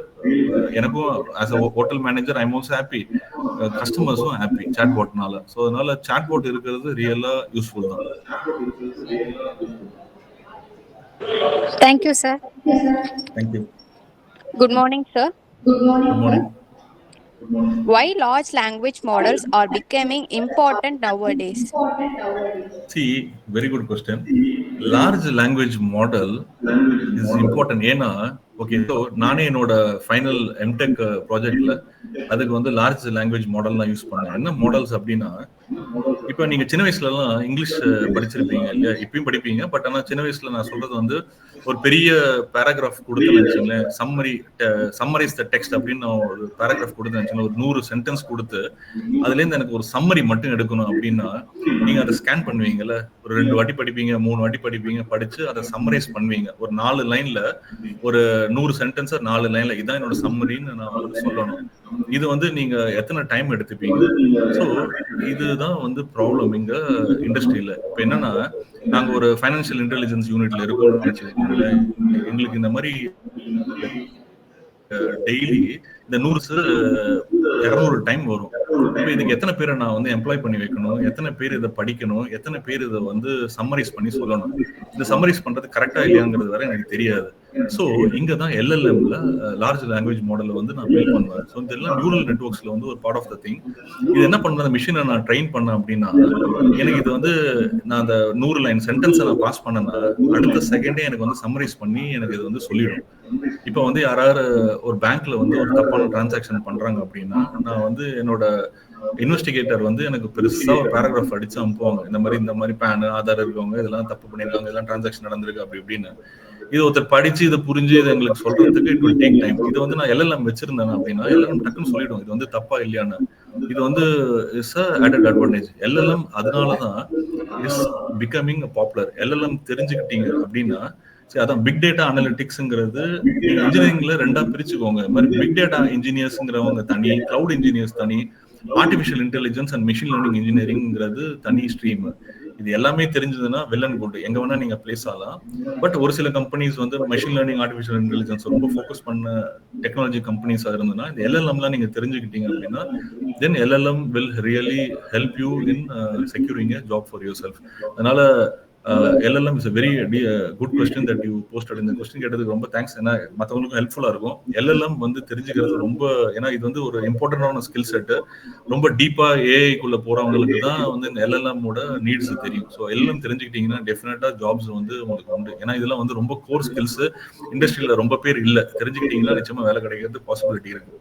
எனக்கும் as a hotel manager I'm also happy, கஸ்டமர்ஸும் ஹாப்பி சாட் போட்னால. ஸோ அதனால சாட் போட் இருக்கிறது ரியலா யூஸ்ஃபுல் தான். Thank you, sir. Thank you. Good morning, sir. Good morning. Why large language models are becoming important nowadays? See, very good question. Large language model is important. ஏன்னா okay, so நானே என்னோட final MTech ப்ராஜெக்ட்ல அதுக்கு வந்து large language model நான் use பண்ணேன். என்ன models அப்படின்னா, இப்போ நீங்க சின்ன வயசுல எல்லாம் இங்கிலீஷ் படிச்சிருப்பீங்க இல்லையா, இப்பயும் படிப்பீங்க, பட் ஆனா சின்ன வயசுல நான் சொல்றது வந்து ஒரு பெரிய பேராகிராஃப் கொடுத்துன்னு வச்சுங்களேன், சம்மரைஸ் த டெக்ஸ்ட் அப்படின்னு நான் ஒரு பேராகிராஃப் கொடுத்து வச்சுங்களேன், ஒரு 100 சென்டென்ஸ் கொடுத்து அதுலேருந்து எனக்கு ஒரு சம்மரி மட்டும் எடுக்கணும் அப்படின்னா நீங்க அதை ஸ்கேன் பண்ணுவீங்கல்ல, ஒரு 2 வாட்டி படிப்பீங்க, 3 வாட்டி படிப்பீங்க, படிச்சு அதை சம்மரைஸ் பண்ணுவீங்க. ஒரு 4 லைன்ல ஒரு 100 சென்டென்ஸ் 4 லைன்ல இதான் என்னோட சம்மரின்னு நான் வந்து சொல்லணும். இது வந்து நீங்க எத்தனை டைம் எடுத்துப்பீங்க? ஸோ இதுதான் வந்து ப்ராப்ளம் இங்க இண்டஸ்ட்ரியில. இப்போ என்னன்னா, நாங்க ஒரு ஃபைனான்சியல் இன்டெலிஜென்ஸ் யூனிட்ல இருக்கோம்னு நினைச்சுக்கோங்களேன், எங்களுக்கு இந்த மாதிரி டெய்லி இந்த 100-200 டைம் வரும். இப்போ இதுக்கு எத்தனை பேரை நான் வந்து எம்ப்ளாய் பண்ணி வைக்கணும், எத்தனை பேர் இதை படிக்கணும், எத்தனை பேர் இதை வந்து சம்மரைஸ் பண்ணி சொல்லணும், இந்த சம்மரைஸ் பண்றது கரெக்டா இல்லையாங்கிறது வரை எனக்கு தெரியாது. ஸோ இங்க தான் எல்எல்எம்ல லார்ஜ் லாங்குவேஜ் மாடலை வந்து நான் பில்ட் பண்ணுவேன். ஸோ இதெல்லாம் நியூரல் நெட்வொர்க்ஸ்ல வந்து ஒரு பார்ட் ஆஃப் த திங். இது என்ன பண்ணுறது, அந்த மிஷினை நான் ட்ரெயின் பண்ணேன் அப்படின்னா எனக்கு இது வந்து நான் அந்த 100 லைன் சென்டென்ஸை நான் பாஸ் பண்ணேன்னா அடுத்த செகண்டே எனக்கு வந்து சம்மரைஸ் பண்ணி எனக்கு இது வந்து சொல்லிடும். இப்போ வந்து யாராவது ஒரு பேங்க்ல வந்து ஒரு தப்பான டிரான்சாக்ஷன் பண்றாங்க அப்படின்னா நான் வந்து என்னோட இன்வெஸ்டிகேட்டர் வந்து எனக்கு பெருசா ஒரு பேராகிராஃப் அடிச்சு அனுப்புவாங்க, இந்த மாதிரி பேன் ஆதார் இருக்கவங்க இதெல்லாம் தப்பு பண்ணிருக்காங்க, இதெல்லாம் டிரான்சாக்ஷன் நடந்திருக்கு அப்படி இப்படின்னு. இது ஒருத்தர் படிச்சு இதை புரிஞ்சு இதை எங்களுக்கு சொல்றதுக்கு இட் வில் டேக் டைம். இது வந்து நான் எல்எல்எம் வச்சிருந்தேன் அப்படின்னா எல்எல்எம் டக்குன்னு சொல்லிடும் இது வந்து தப்பா இல்லையான்னு. இது வந்து is a added advantage. LLM அதனாலதான் இஸ் பிகமிங் பாப்புலர். எல்எல்எம் தெரிஞ்சுக்கிட்டீங்க அப்படின்னா சரி, அதான் பிக் டேட்டா அனலிட்டிக்ஸ்ங்கிறது இன்ஜினியரிங்ல 2ஆ பிரிச்சுக்கோங்க. இந்த மாதிரி பிக் டேட்டா இன்ஜினியர்ஸ்ங்கிறவங்க தனி, கிளவுட் இன்ஜினியர்ஸ் தனி, artificial intelligence and machine learning இன்ஜினியரிங்கிறது தனி ஸ்ட்ரீம். இது எல்லாமே தெரிஞ்சதுன்னா வெல் அண்ட் குட், எங்க வேணா நீங்க பிளேஸ் ஆகலாம். பட் ஒரு சில கம்பெனிஸ் வந்து மெஷின் லேர்னிங் ஆர்டிஃபிஷியல் இன்டெலிஜென்ஸ் ரொம்ப ஃபோக்கஸ் பண்ண டெக்னாலஜி கம்பெனிஸா இருந்ததுன்னா இந்த எல்எல்எம்லாம் நீங்க தெரிஞ்சுக்கிட்டீங்க அப்படின்னா then LLM will really help you in securing a job for yourself. அதனால LLM is a very good question that you posted. இந்த கொஸ்டின் கேட்டதுக்கு ரொம்ப தேங்க்ஸ். ஏன்னா மற்றவங்களுக்கும் ஹெல்ப்ஃபுல்லா இருக்கும். LLM வந்து தெரிஞ்சுக்கிறது ரொம்ப, ஏன்னா இது வந்து ஒரு இம்பார்ட்டன்டான ஸ்கில் செட்டு. ரொம்ப டீப்பா ஏஐக்குள்ள போறவங்களுக்கு தான் வந்து இந்த LLM ஓட நீட்ஸ் தெரியும். ஸோ LLM தெரிஞ்சுக்கிட்டீங்கன்னா டெஃபினட்டா ஜாப்ஸ் வந்து உங்களுக்கு உண்டு. ஏன்னா இதெல்லாம் வந்து ரொம்ப கோர் ஸ்கில்ஸ், இண்டஸ்ட்ரியில ரொம்ப பேர் இல்லை. தெரிஞ்சுக்கிட்டீங்கன்னா நிச்சயமா வேலை கிடைக்கிறது பாசிபிலிட்டி இருக்கு.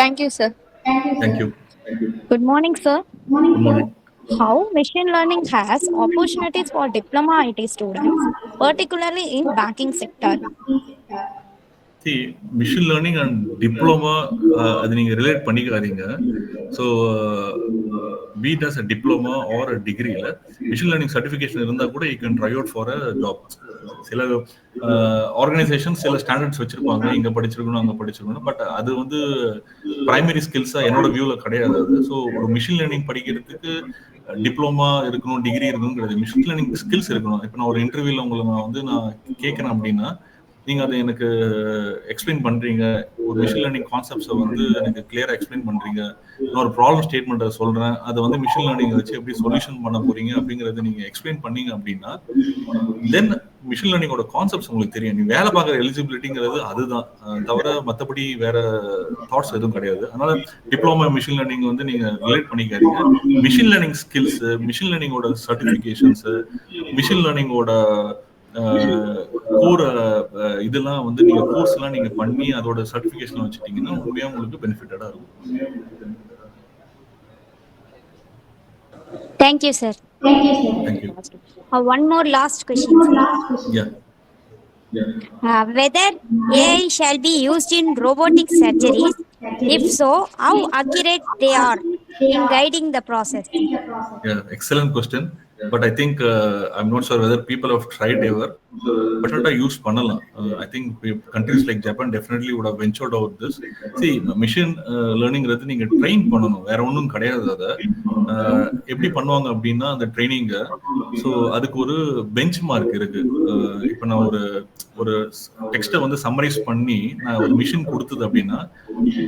Thank you, sir. Thank you. Good morning, sir. Good morning. How machine learning has opportunities for diploma IT students, particularly in banking sector? See, machine learning and diploma, அது நீங்க ரிலேட் பண்ணிக்காதீங்க. So be it as a diploma or a degree, machine learning certification இருந்தா கூட you can try out for a job. சில organisation சில standards வச்சிருப்பாங்க, இங்க படிச்சிருக்கணும் அங்க படிச்சிருக்கணும், பட் அது வந்து பிரைமரி ஸ்கில்ஸா என்னோட வியூல கிடையாது அது. ஸோ ஒரு மிஷின் லேர்னிங் படிக்கிறதுக்கு டிப்ளமா இருக்கணும், டிகிரி இருக்கணுங்கிறது, மிஷின் லேர்னிங் ஸ்கில்ஸ் இருக்கணும். இப்போ நான் ஒரு இன்டர்வியூல உங்களை நான் கேட்கறேன் அப்படின்னா நீங்க அதை எனக்கு எக்ஸ்பிளைன் பண்றீங்க, ஒரு மிஷின் லேர்னிங் கான்செப்ட்ஸை வந்து எனக்கு கிளியரா எக்ஸ்பிளைன் பண்றீங்க, நான் ஒரு ப்ராப்ளம் ஸ்டேட்மெண்ட்டை சொல்றேன், அதை வந்து மிஷின் லேர்னிங் வச்சு எப்படி சொல்யூஷன் பண்ண போறீங்க அப்படிங்கறத நீங்க எக்ஸ்பிளைன் பண்ணீங்க அப்படின்னா தென் மிஷின் லேர்னிங்கோட கான்செப்ட்ஸ் உங்களுக்கு தெரியும். நீ வேலை பார்க்குற எலிஜிபிலிட்டிங்கிறது அதுதான், தவிர மற்றபடி வேற தாட்ஸ் எதுவும் கிடையாது. அதனால டிப்ளமா மிஷின் லேர்னிங் வந்து நீங்க ரிலேட் பண்ணிக்காதீங்க. மிஷின் லேர்னிங் ஸ்கில்ஸ், மிஷின் லேர்னிங்கோட சர்டிபிகேஷன்ஸ், மிஷின் லேர்னிங்கோட கோர் இதெல்லாம் வந்து நீங்க கோர்ஸ் எல்லாம் நீங்க பண்ணி அதோட சர்டிபிகேஷன் வச்சுட்டீங்கன்னா உண்மையா உங்களுக்கு பெனிஃபிட்டடா இருக்கும். Thank you, sir. Thank you. One more last question. Yeah. Whether AI shall be used in robotic surgeries? If so, how accurate they are in guiding the process? Yeah, excellent question. But I think I'm not sure whether people have tried ever. But use பண்ணலாம். I think countries like Japan definitely would have ventured out this. See, machine learning றது நீங்க train பண்ணணும், வேற ஒன்றும் கிடையாது. அதை எப்படி பண்ணுவாங்க அப்படின்னா அந்த ட்ரைனிங்க, ஸோ அதுக்கு ஒரு பெஞ்ச் மார்க் இருக்கு. இப்போ நான் ஒரு டெக்ஸ்ட்டை வந்து சம்மரைஸ் பண்ணி நான் ஒரு மிஷின் கொடுத்தது அப்படின்னா,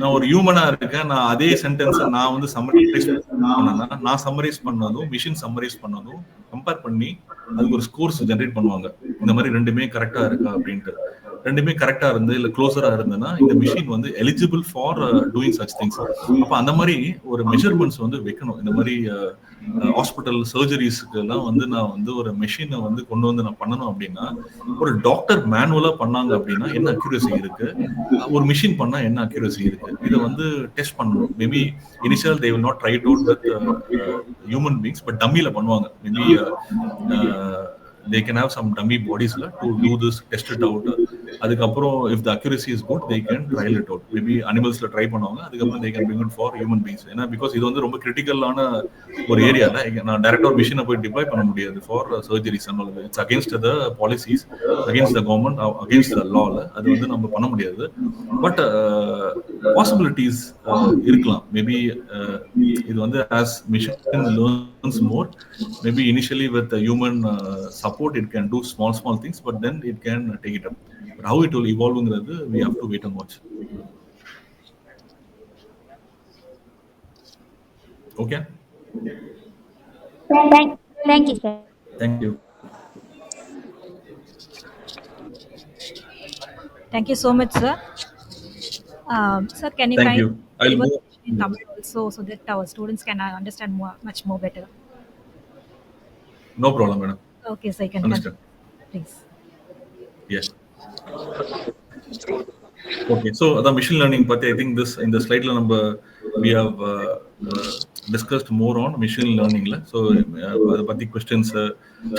நான் ஒரு ஹியூமனா இருக்கேன், நான் அதே சென்டென்ஸை நான் வந்து சம்மரைஸ் பண்ணேன்னா நான் சம்மரைஸ் பண்ணதும் மிஷின் சம்மரைஸ் பண்ணதும் கம்பேர் பண்ணி அதுக்கு ஒரு ஸ்கோர்ஸ் ஜென்ரேட் பண்ணுவாங்க. இந்த மாதிரி ரெண்டுமே கரெக்டா இருக்கா அப்படின்ட்டு. ரெண்டுமே கரெக்டா இருந்து இல்ல க்ளோசரா இருந்ததுன்னா இந்த மிஷின் வந்து eligible for doing such things. அப்ப அந்த மாதிரி ஒரு மெஷர்மெண்ட்ஸ் வந்து வைக்கணும். இந்த மாதிரி ஹாஸ்பிட்டல் சர்ஜரிஸ்க்கு எல்லாம் வந்து நான் வந்து ஒரு மெஷினை வந்து கொண்டு வந்து நான் பண்ணணும் அப்படின்னா, ஒரு டாக்டர் மேனுவலா பண்ணாங்க அப்படின்னா என்ன அக்யூரசி இருக்கு, ஒரு மிஷின் பண்ணா என்ன அக்யூரசி இருக்கு, இதை வந்து டெஸ்ட் பண்ணணும். Maybe initial they will not try it out with human beings, but டம்மில பண்ணுவாங்க. Maybe they can have some dummy bodies to do this, test it out. அதுக்கப்புறம் if the accuracy is good they can trial it out. Maybe animalsல try பண்ணுவாங்க, அதுக்கப்புறம் they can bring it for human beings. ஏன்னா because இது வந்து ரொம்ப கிரிட்டிக்கலான ஒரு ஏரியால நான் டைரக்டா ஒரு மிஷினை போய் டிப்ளாய் பண்ண முடியாது for surgeries. It's against the policies, against the government, against the லால அது வந்து நம்ம பண்ண முடியாது. பட் பாசிபிலிட்டிஸ் இருக்கலாம். மேபி இது வந்து as machine learns more, maybe initially with the human support it can do small things, but then it can take it up. But how it will evolve ngiradhu we have to wait and watch. Okay, Thank you, sir. thank you. Thank you so much, sir. Sir, can you Thank you. I'll give go us in Tamil also so that our students can understand much more better? No problem, madam. Okay, so you can Understand. please. Yes. Okay, so the machine learning patti, I think this in the slide la we have discussed more on machine learning la. So adu patti questions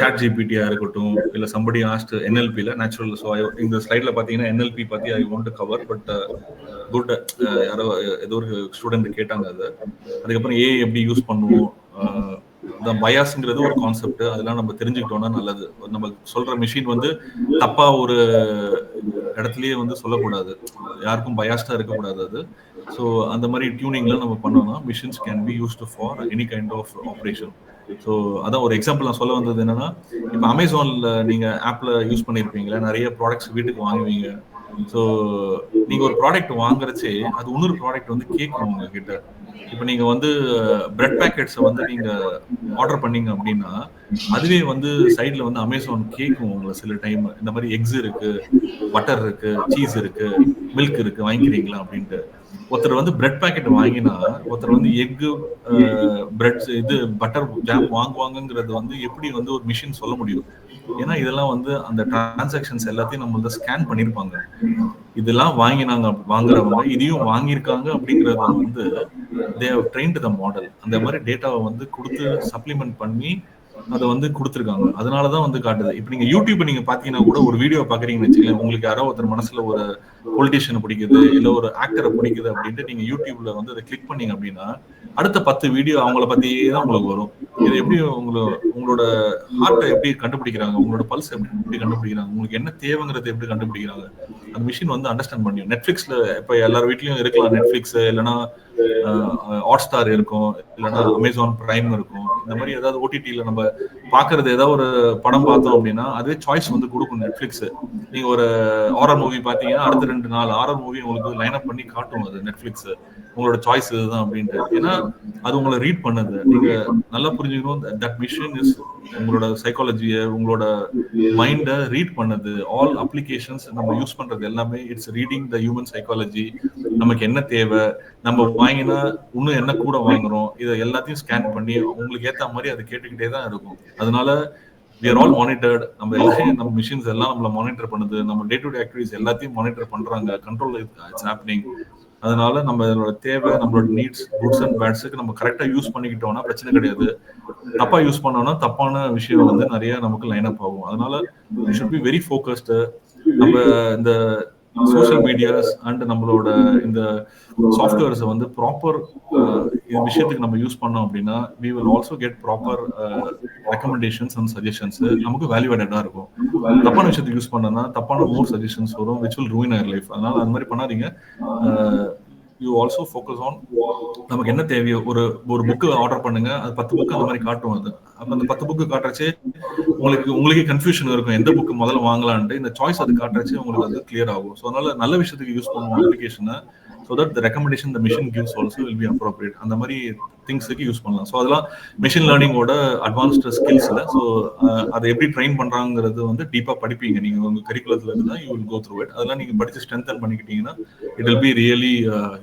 chat gpt ah irukottum illa somebody asked NLP la, natural. So in the slide la pathina NLP patti I want to cover, but good yaro edo or student கேட்டாங்க அது. அதுக்கு அப்புறம் AI எப்படி use பண்ணுவோம், the பயாஸ்ங்கிறது ஒரு concept, அதெல்லாம் நம்ம தெரிஞ்சுக்கிட்டோம்னா நல்லது. நம்ம சொல்ற மிஷின் வந்து தப்பா ஒரு இடத்துலயே வந்து சொல்லக்கூடாது, யாருக்கும் பயாஸ்டா இருக்கக்கூடாது அது. ஸோ அந்த மாதிரி டியூனிங்லாம் நம்ம பண்ணோம்னா machines can be used for any kind of operation. So அதான் ஒரு எக்ஸாம்பிள் நான் சொல்ல வந்தது என்னன்னா, இப்போ அமேசான்ல நீங்க ஆப்ல யூஸ் பண்ணியிருப்பீங்களா, நிறைய ப்ராடக்ட்ஸ் வீட்டுக்கு வாங்குவீங்க. ஸோ நீங்க ஒரு ப்ராடக்ட் வாங்குறச்சே அது இன்னொரு ப்ராடக்ட் வந்து கேட்கும் உங்ககிட்ட. இப்போ நீங்க வந்து பிரெட் பேக்கெட்ஸை வந்து நீங்க ஆர்டர் பண்ணீங்க அப்படின்னா அதுவே வந்து சைட்ல வந்து அமேசான் கேட்கும் உங்களை சில டைம், இந்த மாதிரி எக்ஸ் இருக்கு, பட்டர் இருக்கு, சீஸ் இருக்கு, மில்க் இருக்கு, வாங்கிக்கிறீங்களா அப்படின்ட்டு. ஒருத்தர் வந்து பிரெட் பேக்கெட் வாங்கினா ஒருத்தர் வந்து எக்கு, பிரெட், இது பட்டர் ஜாம் வாங்குவாங்கங்கிறது வந்து எப்படி வந்து ஒரு மிஷின் சொல்ல முடியும்? ஏன்னா இதெல்லாம் வந்து அந்த டிரான்சாக்ஷன்ஸ் எல்லாத்தையும் நம்ம வந்து ஸ்கேன் பண்ணிருப்பாங்க. இதெல்லாம் வாங்குறவங்க இதையும் வாங்கியிருக்காங்க அப்படிங்கறத வந்து they have trained the model. அந்த மாதிரி டேட்டாவை வந்து கொடுத்து சப்ளிமெண்ட் பண்ணி அதை வந்து கொடுத்துருக்காங்க. அதனாலதான் வந்து காட்டுது. இப்ப நீங்க யூடியூப் நீங்க பாத்தீங்கன்னா கூட ஒரு வீடியோ பாக்குறீங்கன்னு வச்சுக்கோங்க, உங்களுக்கு யாரோ ஒருத்தர் மனசுல ஒரு பொலிட்டிஷியனை பிடிக்குது இல்ல ஒரு ஆக்டரை பிடிக்குது அப்படின்ட்டு நீங்க யூடியூப்ல வந்து அதை கிளிக் பண்ணீங்க அப்படின்னா அடுத்த 10 வீடியோ அவங்கள பத்தியே தான் உங்களுக்கு வரும். இது எப்படி உங்களோட ஹார்ட்டை எப்படி கண்டுபிடிக்கிறாங்க, உங்களோட பல்ஸ் எப்படி கண்டுபிடிக்கிறாங்க, உங்களுக்கு என்ன தேவைங்கிறத எப்படி கண்டுபிடிக்கிறாங்க, அந்த மிஷின் வந்து அண்டர்ஸ்டாண்ட் பண்ணியும். நெட்ஃபிளிக்ஸ்ல இப்ப எல்லார் வீட்லயும் இருக்கலாம் நெட்ஃபிளிக்ஸ், இல்லைன்னா ஹாட் ஸ்டார் இருக்கும், இல்லைன்னா அமேசான் பிரைம் இருக்கும். இந்த மாதிரி ஏதாவது ஓடிடியில நம்ம பாக்குறது ஏதாவது ஒரு படம் பார்த்தோம் அப்படின்னா அதே சாய்ஸ் வந்து கொடுக்கும் நெட்ஃபிளிக்ஸ். நீங்க ஒரு ஹாரர் மூவி பாத்தீங்கன்னா அடுத்த 2 நாள் ஹாரர் மூவி உங்களுக்கு லைன் அப் பண்ணி காட்டும் அது நெட்ஃபிளிக்ஸ். உங்களோட சாய்ஸ் இதுதான் அப்படின்ட்டு. ஏன்னா அது உங்களை ரீட் பண்ணுது. நீங்க நல்லா புரிஞ்சுக்கணும், தட் மிஷின் இஸ் உங்களோட சைக்காலஜியை, உங்களோட மைண்டை ரீட் பண்ணுது. ஆல் அப்ளிகேஷன்ஸ் நம்ம யூஸ் பண்றது எல்லாமே it's reading the human psychology. நமக்கு என்ன தேவை, நம்ம வாங்கினா இன்னும் என்ன கூட வாங்குறோம், இதை எல்லாத்தையும் ஸ்கேன் பண்ணி உங்களுக்கு ஏத்த மாதிரி அது கேட்டுக்கிட்டே தான் இருக்கும். அதனால we are all monitored. நம்ம எல்லாத்தையும் நம்ம மிஷின்ஸ் எல்லாம் நம்மள மானிட்டர் பண்ணுது. நம்ம டே டு டே ஆக்டிவிட்டிஸ் எல்லாத்தையும் மானிட்டர் பண்றாங்க. Control it's happening. அதனால நம்மளோட தேவை, நம்மளோட நீட்ஸ், குட்ஸ் அண்ட் பேட்ஸுக்கு நம்ம கரெக்டா யூஸ் பண்ணிக்கிட்டோம்னா பிரச்சனை கிடையாது. தப்பா யூஸ் பண்ணோம்னா தப்பான விஷயம் வந்து நிறைய நமக்கு லைன் அப் ஆகும். அதனால we should be very focused. நம்ம இந்த சோஷியல் மீடியாஸ் அண்ட் நம்மளோட இந்த சாஃப்ட்வேர்ஸை வந்து ப்ராப்பர் இந்த விஷயத்துக்கு நம்ம யூஸ் பண்ணோம் அப்படின்னா we will also get proper recommendations and suggestions. நமக்கு வேல்யூ ஆடடா இருக்கும். தப்பான விஷயத்துக்கு யூஸ் பண்ணோம்னா தப்பான மோர் சஜஷன்ஸ் வரும், which will ruin our life. அதனால அந்த மாதிரி பண்ணாதீங்க. யூ ஆல்சோ ஃபோக்கஸ் ஆன் நமக்கு என்ன தேவையோ. ஒரு புக்கு ஆர்டர் பண்ணுங்க, அது 10 புக்கு அந்த மாதிரி காட்டும். அது அப்ப அந்த 10 புக்கு காட்டுறச்சே உங்களுக்கே கன்ஃபியூஷன் இருக்கும், எந்த புக்கு முதல்ல வாங்கலான்ட்டு. இந்த சாய்ஸ் அது காட்டுறச்சே உங்களுக்கு அது கிளியர் ஆகும். ஸோ அதனால நல்ல விஷயத்துக்கு யூஸ் பண்ணுவோம் அப்ளிகேஷனை. so that the recommendation the machine gives also will be appropriate. அந்த மாதிரி திங்ஸ்க்கு யூஸ் பண்ணலாம். ஸோ அதெல்லாம் மெஷின் லேர்னிங்கோட அட்வான்ஸ்டு ஸ்கில்ஸ் இல்லை. ஸோ அதை எப்படி ட்ரெயின் பண்றாங்கிறது வந்து டீப்பா படிப்பீங்க நீங்க உங்க கரிக்குலத்துல இருந்தா. You will go through it. அதெல்லாம் நீங்க படிச்சு ஸ்ட்ரென்தன் பண்ணிக்கிட்டீங்கன்னா it will be really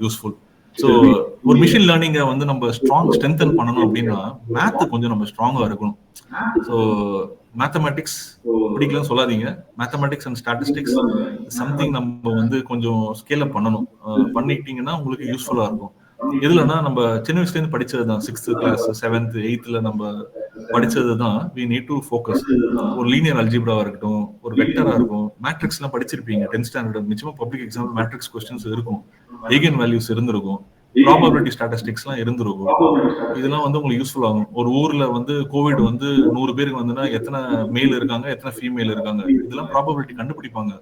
useful. So ஒரு மிஷின் லேர்னிங்கை வந்து நம்ம ஸ்ட்ரென்தன் பண்ணணும் அப்படின்னா மேத் கொஞ்சம் நம்ம ஸ்ட்ராங்கா இருக்கணும். ஸோ மேத்தமேட்டிக்ஸ் பிடிக்கலன்னு சொல்லாதீங்க. மேத்தமேட்டிக்ஸ் அண்ட் ஸ்டாட்டிஸ்டிக்ஸ் சம்திங் நம்ம வந்து கொஞ்சம் ஸ்கேல் அப் பண்ணணும். பண்ணிக்கிட்டீங்கன்னா உங்களுக்கு யூஸ்ஃபுல்லா இருக்கும். எதுலன்னா நம்ம சின்ன வயசுல இருந்து படிச்சது தான். 6th கிளாஸ் 7th 8th நம்ம படிச்சது தான். we need to focus. ஒரு லீனியர் அல்ஜிப்ராவா இருக்கட்டும், ஒரு வெக்டரா இருக்கும், மேட்ரிக்ஸ் எல்லாம் படிச்சிருப்பீங்க 10th ஸ்டாண்டர்ட். நிச்சயமா பப்ளிக் எக்ஸாம் மேட்ரிக்ஸ் கொஸ்டின்ஸ் இருக்கும், ஈகன் வேல்யூஸ் இருந்திருக்கும், ப்ராபபிலிட்டி ஸ்டாட்டிஸ்டிக்ஸ் எல்லாம் இருந்திருக்கும். இதெல்லாம் வந்து உங்களுக்கு யூஸ்ஃபுல் ஆகும். ஒரு ஊர்ல வந்து கோவிட் வந்து 100 பேருக்கு வந்துன்னா எத்தனை மேல் இருக்காங்க, எத்தனை ஃபீமேல் இருக்காங்க, இதெல்லாம் ப்ராபபிலிட்டி கண்டுபிடிப்பாங்க.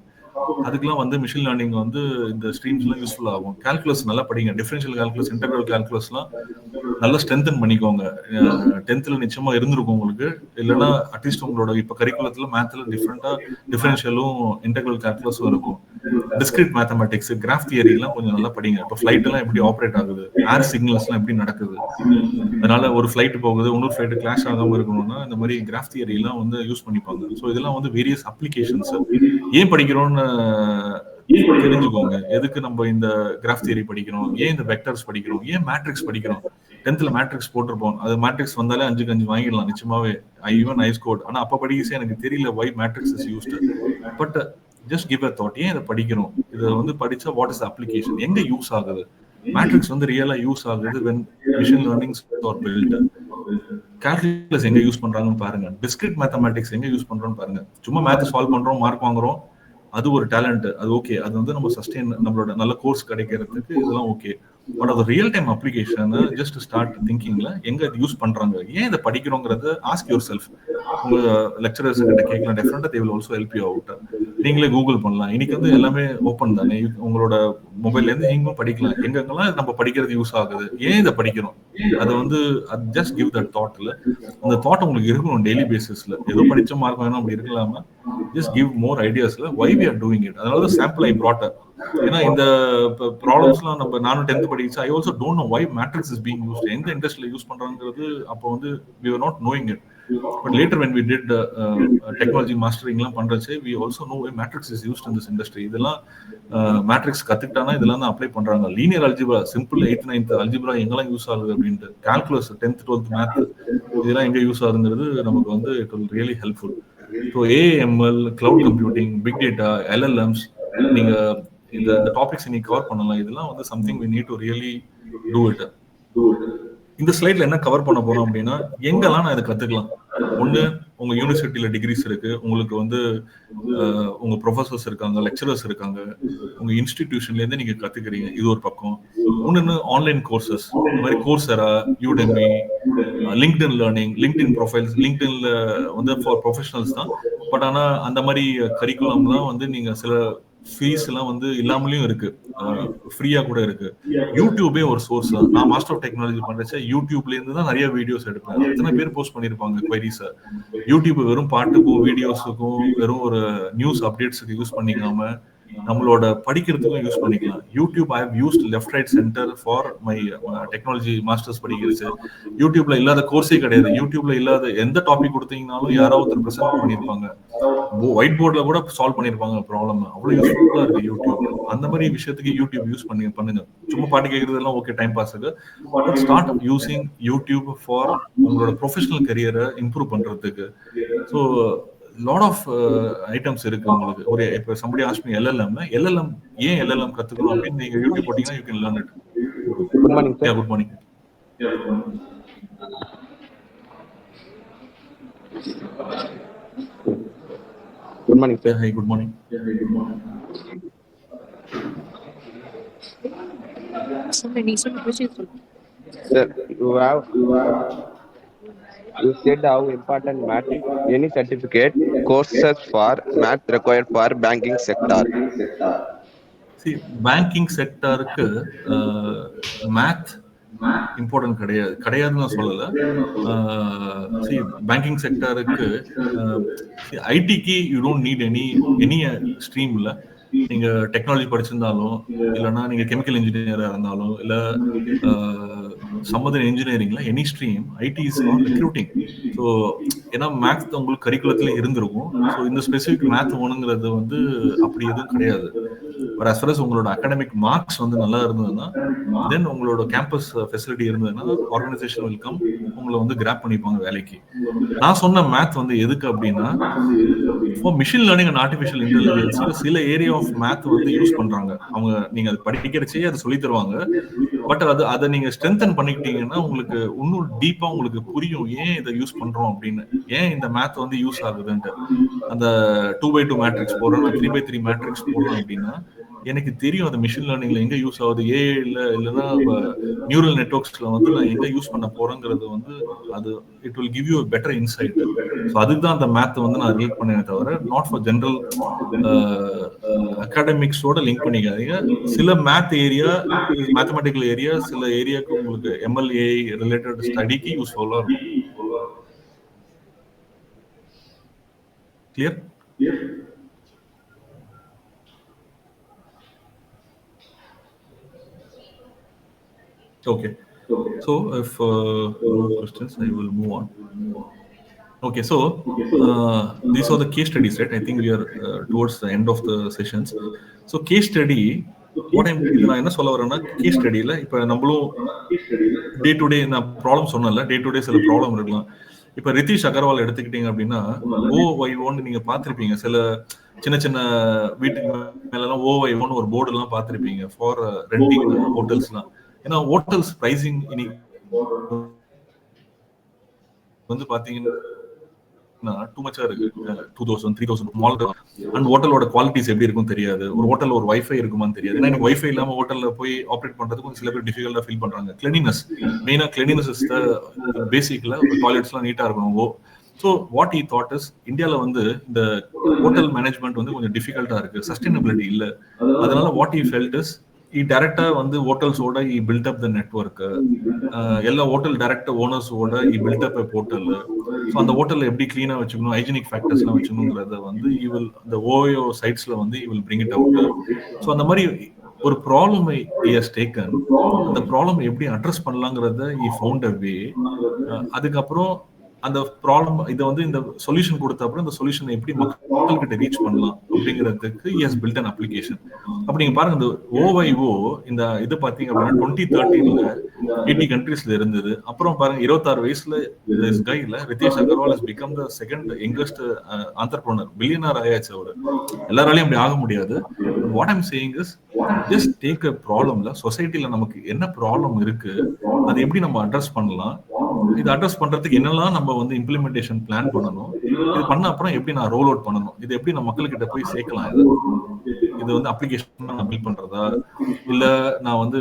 அதுக்கெல்லாம் வந்து மிஷின் லேர்னிங் வந்து இந்த ஸ்ட்ரீம்ஸ் எல்லாம் யூஸ்ஃபுல் ஆகும். கால்குலஸ் நல்லா படிங்க. டிஃபரன்ஷியல் கால்குலஸ், இன்டெக்ரல் கால்குலஸ் எல்லாம் நல்லா ஸ்ட்ரென்தன் பண்ணிக்கோங்க. 10th நிச்சயமா இருந்திருக்கும் உங்களுக்கு. இல்லைன்னா அட்லீஸ்ட் உங்களோட இப்ப கரிக்குலத்துல மேத்ல டிஃபரெண்டா டிஃபரன்ஷியலும் இன்டெக்ரல் கால்குலஸும் இருக்கும். டிஸ்கிரிட் மேத்தமெட்டிக்ஸ், கிராஃப் தியரி எல்லாம் கொஞ்சம் நல்லா படிங்க. இப்போ ஃபிளைட் எல்லாம் எப்படி ஆப்ரேட் ஆகுது, ஏர் சிக்னல்ஸ் எல்லாம் எப்படி நடக்குது, அதனால ஒரு ஃபிளைட் போகுது இன்னொரு ஃபிளைட் கிளாஷ் ஆகாம இருக்கணும்னா இந்த மாதிரி கிராஃப் தியரி எல்லாம் வந்து யூஸ் பண்ணிப்பாங்க. ஸோ இதெல்லாம் வந்து வேரியஸ் அப்ளிகேஷன்ஸ். ஏன் படிக்கிறோம்னு தெரிஞ்சுக்கோங்க. எதுக்கு நம்ம இந்த கிராஃப் தியரி படிக்கிறோம், ஏன் இந்த வெக்டர்ஸ் படிக்கிறோம், ஏன் மேட்ரிக்ஸ் படிக்கிறோம். 10th மேட்ரிக்ஸ் போட்டிருப்போம். அது மேட்ரிக்ஸ் வந்தாலே 5க்கு 5 வாங்கிடலாம் நிச்சயமாவே. Even I scored. ஆனா அப்ப படிக்க எனக்கு தெரியல why matrix is used. But just give a thought, ஏன் இதை படிக்கிறோம், இதை வந்து படிச்சா வாட் இஸ் அப்ளிகேஷன், எங்க யூஸ் ஆகுது. மேட்ரிக்ஸ் வந்து ரியலா யூஸ் ஆகுது when machine learning are built. Calculus எங்க யூஸ் பண்றாங்கன்னு பாருங்க. டிஸ்கிரிட் மேத்தமேட்டிக்ஸ் எங்க யூஸ் பண்றோம்னு பாருங்க. சும்மா மேத் சால்வ் பண்றோம், மார்க் வாங்குறோம், அது ஒரு டேலண்ட், அது ஓகே. அது வந்து நம்ம சஸ்டெயின் நம்மளோட நல்ல கோர்ஸ் கிடைக்கிறதுக்கு இதெல்லாம் ஓகே. பட் அது real time application just start திங்கிங்ல எங்க இது யூஸ் பண்றாங்க, ஏன் இதை படிக்கிறோங்கிறத ஆஸ்க் யுவர் செல்ஃப். உங்க லெக்சரர்ஸ் கிட்ட கேட்கலாம், definitely they will also help you out. நீங்களே கூகுள் பண்ணலாம். இன்னைக்கு வந்து எல்லாமே ஓப்பன் தானே, உங்களோட மொபைல்ல இருந்து நீங்களும் படிக்கலாம். எங்கெங்கெல்லாம் நம்ம படிக்கிறது யூஸ் ஆகுது, ஏன் இதை படிக்கிறோம், அதை வந்து ஜஸ்ட் கிவ் தட் தாட்ல. அந்த தாட் உங்களுக்கு இருக்கணும் டெய்லி பேசிஸ்ல. ஏதோ படிச்ச மார்க் வேணும் அப்படி இருக்கலாம ஜஸ்ட் கிவ் மோர் ஐடியாஸ்ல why we are doing it. அதனால சாம்பிள் ஐ brought up. ஏன்னா இந்த ப்ராப்ளம்ஸ்லாம் நம்ம நானும் 10th படிச்சு I also don't know why matrix is being used, எந்த இண்டஸ்ட்ரியில யூஸ் பண்றாங்கிறது அப்போ வந்து we were not knowing it. But later when we did technology mastering எல்லாம் பண்றச்சே we also know why matrix is used in this industry. இதெல்லாம் matrix கத்துக்கிட்டானா இதெல்லாம் தான் apply பண்றாங்க. Linear algebra, simple 8th 9th algebra எங்கெல்லாம் use ஆகுது அப்படின்ட்டு, calculus 10th 12th math இதெல்லாம் எங்க யூஸ் ஆகுதுங்கிறது நமக்கு வந்து it will really helpful. So AML, cloud computing, big data, LLMs, நீங்க இந்த டாபிக்ஸ் நீங்க கவர் பண்ணலாம். இதெல்லாம் வந்து something we need to really do it. இந்த ஸ்லைட்ல என்ன கவர் பண்ண போறோம் அப்படின்னா எங்கெல்லாம் நான் இதை கத்துக்கலாம். ஒன்று உங்க யூனிவர்சிட்டியில டிகிரிஸ் இருக்கு, உங்களுக்கு வந்து உங்க ப்ரொஃபசர்ஸ் இருக்காங்க, லெக்சரர்ஸ் இருக்காங்க, உங்க இன்ஸ்டிடியூஷன்லேருந்து நீங்க கத்துக்கிறீங்க, இது ஒரு பக்கம். இன்னொன்று ஆன்லைன் கோர்சஸ், இந்த மாதிரி Coursera, Udemy, LinkedIn learning, LinkedIn profiles, லிங்க்டின்ல வந்து ஃபார் ப்ரொஃபஷனல்ஸ் தான். பட் ஆனா அந்த மாதிரி கரிக்குலம்லாம் வந்து நீங்க சில ஃபீஸ் எல்லாம் வந்து இல்லாமலேயும் இருக்கு, ஃப்ரீயா கூட இருக்கு. யூடியூபே ஒரு சோர்ஸ் தான். நான் மாஸ்டர் ஆஃப் டெக்னாலஜி பண்றச்ச யூடியூப்ல இருந்து தான் நிறைய வீடியோஸ் எடுப்பேன். எத்தனை பேர் போஸ்ட் பண்ணிருப்பாங்க குவரிஸை. யூடியூப் வெறும் பாட்டுக்கும் வீடியோஸுக்கும் வெறும் ஒரு நியூஸ் அப்டேட்ஸுக்கு யூஸ் பண்ணிக்காம நம்மளோட படிக்கிறதுக்கும் யூஸ் பண்ணிக்கலாம். YouTube I have used left right centre for my technology masters படிக்கிறது. யூடியூப்ல இல்லாத கோர்ஸே கிடையாது. யூடியூப்ல இல்லாத எந்த டாபிக் கொடுத்தீங்கனாலும் யாராவது ஒருத்தர் ப்ரெசென்ட் பண்ணியிருப்பாங்க, ஒயிட் போர்டில் கூட சால்வ் பண்ணியிருப்பாங்க ப்ராப்ளம். அவ்வளோ யூஸ்ஃபுல்லாக இருக்கு யூடியூப். அந்த மாதிரி விஷயத்துக்கு யூடியூப் யூஸ் பண்ணுங்க. சும்மா பாட்டு கேட்கறதெல்லாம் ஓகே, டைம் பாஸுக்கு. But start using YouTube for உங்களோட ப்ரொஃபஷனல் கரியரை இம்ப்ரூவ் பண்றதுக்கு. ஸோ லாட் ஆஃப் ஐட்டம்ஸ் இருக்கு உங்களுக்கு. ஒரு இப்போ somebody asked me LLM ஏன் LLM கத்துக்கணும் அப்படின்னு நீங்க யூடியூப் போட்டீங்கன்னா you can learn it. Good morning, sir. Yeah, good morning. Good morning, sir. Yeah, hey, good morning. Sir, you said how important math is. Any certificate courses for math required for banking sector? See, banking sector-க்கு math important கிடையாதுன்னு நான் சொல்லல. Banking செக்டருக்கு ஐடிக்கு you don't need any stream. இல்லை, நீங்க technology படிச்சிருந்தாலும், இல்லைன்னா நீங்க chemical இன்ஜினியரா இருந்தாலும், இல்ல சம்மதன் இன்ஜினியரிங்ல any stream, IT is not recruiting. So ஏன்னா மேத்ஸ் உங்களுக்கு கரிக்குலத்துல இருந்திருக்கும். ஸோ இந்த ஸ்பெசிஃபிக் மேத் ஒண்ணுங்கிறது வந்து அப்படி எதுவும் கிடையாது. பட் as far as உங்களோட அகாடமிக் மார்க்ஸ் வந்து நல்லா இருந்ததுன்னா, தென் உங்களோட கேம்பஸ் ஃபெசிலிட்டி இருந்ததுன்னா ஆர்கனைசேஷன் வில் கம், உங்களை வந்து கிராப் பண்ணிப்பாங்க வேலைக்கு. நான் சொன்ன மேத் வந்து எதுக்கு அப்படின்னா, for machine learning and artificial intelligence சில ஏரியா ஆஃப் மேத் வந்து யூஸ் பண்றாங்க. அவங்க நீங்க அது படிக்கிறச்சே அதை சொல்லி தருவாங்க. பட் அதை நீங்க ஸ்ட்ரென்தன் பண்ணிக்கிட்டீங்கன்னா உங்களுக்கு இன்னும் டீப்பா உங்களுக்கு புரியும் ஏன் இதை யூஸ் பண்றோம் அப்படின்னு, ஏன் இந்த மேத் வந்து யூஸ் ஆகுதுன்ட்டு. அந்த 2x2 மேட்ரிக்ஸ் போடுறோம், 3x3 மேட்ரிக்ஸ் போடுறோம் அப்படின்னா எனக்கு தெரியும் அது மிஷின் லேர்னிங்ல எங்க யூஸ் ஆகுது, இல்லைன்னா நியூரல் நெட்வொர்க்ஸ்ல வந்து நான் எங்க யூஸ் பண்ண போறேங்கிறது வந்து அது it will give you better inside. So அதுக்கு தான் அந்த மேத் வந்து நான் ரிலேட் பண்ணேன் தவிர நாட் ஃபார் ஜென்ரல் அகாடமிக்ஸோட லிங்க் பண்ணிக்காதீங்க. சில மேத் ஏரியா, மேத்தமெட்டிக்கல் ஏரியா, சில ஏரியாவுக்கு உங்களுக்கு MLA ரிலேட்டட் ஸ்டடிக்கு யூஸ்ஃபுல்லா இருக்கும். Clear? Okay. So if no questions, I will move on. Okay, so these are the case studies, right? I think we are towards the end of the sessions. So case study, what I'm நான் என்ன சொல்ல வரேன்னா, case ஸ்டடியில் இப்போ நம்மளும் டே to டே நான் problem சொன்னல, டே to டே சில problem இருக்கலாம். இப்போ ரிதீஷ் அகர்வால் எடுத்துக்கிட்டீங்க அப்படின்னா OY1 நீங்க பார்த்துருப்பீங்க. சில சின்ன சின்ன வீட்டுக்கு மேலாம் OY1 ஒரு போர்டு எல்லாம் பார்த்துருப்பீங்க ஃபார் ரெண்டிங் ஹோட்டல்ஸ்லாம். ஏன்னா ஹோட்டல்ஸ் பிரைசிங் வந்து பாத்தீங்கன்னா டூ மச்சா இருக்கு. 2000 3000 மால் அண்ட் ஹோட்டலோட குவாலிட்டிஸ் எப்படி இருக்கும் தெரியாது. ஒரு ஹோட்டல்ல ஒரு வைஃபை இருக்குமான்னு தெரியாது. ஏன்னா எனக்கு வைஃபை இல்லாம ஹோட்டல்ல போய் ஆப்ரேட் பண்றதுக்கு கொஞ்சம் சில பேர் டிஃபிகல்ட்டா ஃபீல் பண்றாங்க. கிளீனினஸ், மெயினா கிளீனினஸ் இஸ் த பேசிக்ல டாய்லெட்ஸ்லாம் நீட்டா இருக்கணும். So what he thought is, இந்தியாவில் வந்து இந்த ஹோட்டல் மேனேஜ்மெண்ட் வந்து கொஞ்சம் டிஃபிகல்ட்டா இருக்கு, சஸ்டைனபிலிட்டி இல்லை. அதனால வாட் ஹி ஃபெல்ட் இஸ், டைரக்டா வந்து ஹோட்டல்ஸோட பில்ட் அப் த நெட்வொர்க், எல்லா hotel direct ஓனர்ஸோட build up portal. So அந்த ஹோட்டல்ல எப்படி கிளீனா வச்சுக்கணும், ஹைஜீனிக் ஃபேக்டர்ஸ்லாம் வச்சுக்கணுங்கிறத வந்து இவில் இந்த OYO சைட்ஸ்ல வந்து இவில் பிரிங் இட் அவுட். ஸோ அந்த மாதிரி ஒரு ப்ராப்ளம் டேக்கன், அந்த ப்ராப்ளம் எப்படி அட்ரஸ் பண்ணலாங்கிறத ஃபவுண்ட் அ வே. அதுக்கப்புறம் அந்த ப்ராப்ளம் இதை வந்து இந்த சொல்யூஷன் கொடுத்த அப்புறம் இந்த சொல்யூஷன் எப்படி மக்கள்கிட்ட ரீச் பண்ணலாம் அப்படிங்கிறதுக்கு இஸ் பில்ட் அன் அப்ளிகேஷன். அப்ப நீங்க பாருங்க, இந்த OYO இந்த இது பாத்தீங்க அப்படின்னா 2013 80 கண்ட்ரீஸ்ல இருந்தது. அப்புறம் பாருங்க 26 வயசுல திஸ் கைல Ritesh Agarwal has become the second youngest entrepreneur, billionaire ஆயாச்சு அவரு. எல்லாராலையும் அப்படி ஆக முடியாது. What I'm saying is, just take a ப்ராப்ளம்ல சொசைட்டில நமக்கு என்ன ப்ராப்ளம் இருக்கு, அது எப்படி நம்ம அட்ரஸ் பண்ணலாம், இது அட்ரஸ் பண்றதுக்கு என்னெல்லாம் நம்ம வந்து இம்ப்ளிமெண்டேஷன் பிளான் பண்ணணும், இது பண்ண அப்புறம் எப்படி நான் ரோல் அவுட் பண்ணணும், இது எப்படி நான் மக்கள்கிட்ட போய் சேர்க்கலாம், இது வந்து அப்ளிகேஷன் நான் பில்ட் பண்றதா, இல்ல நான் வந்து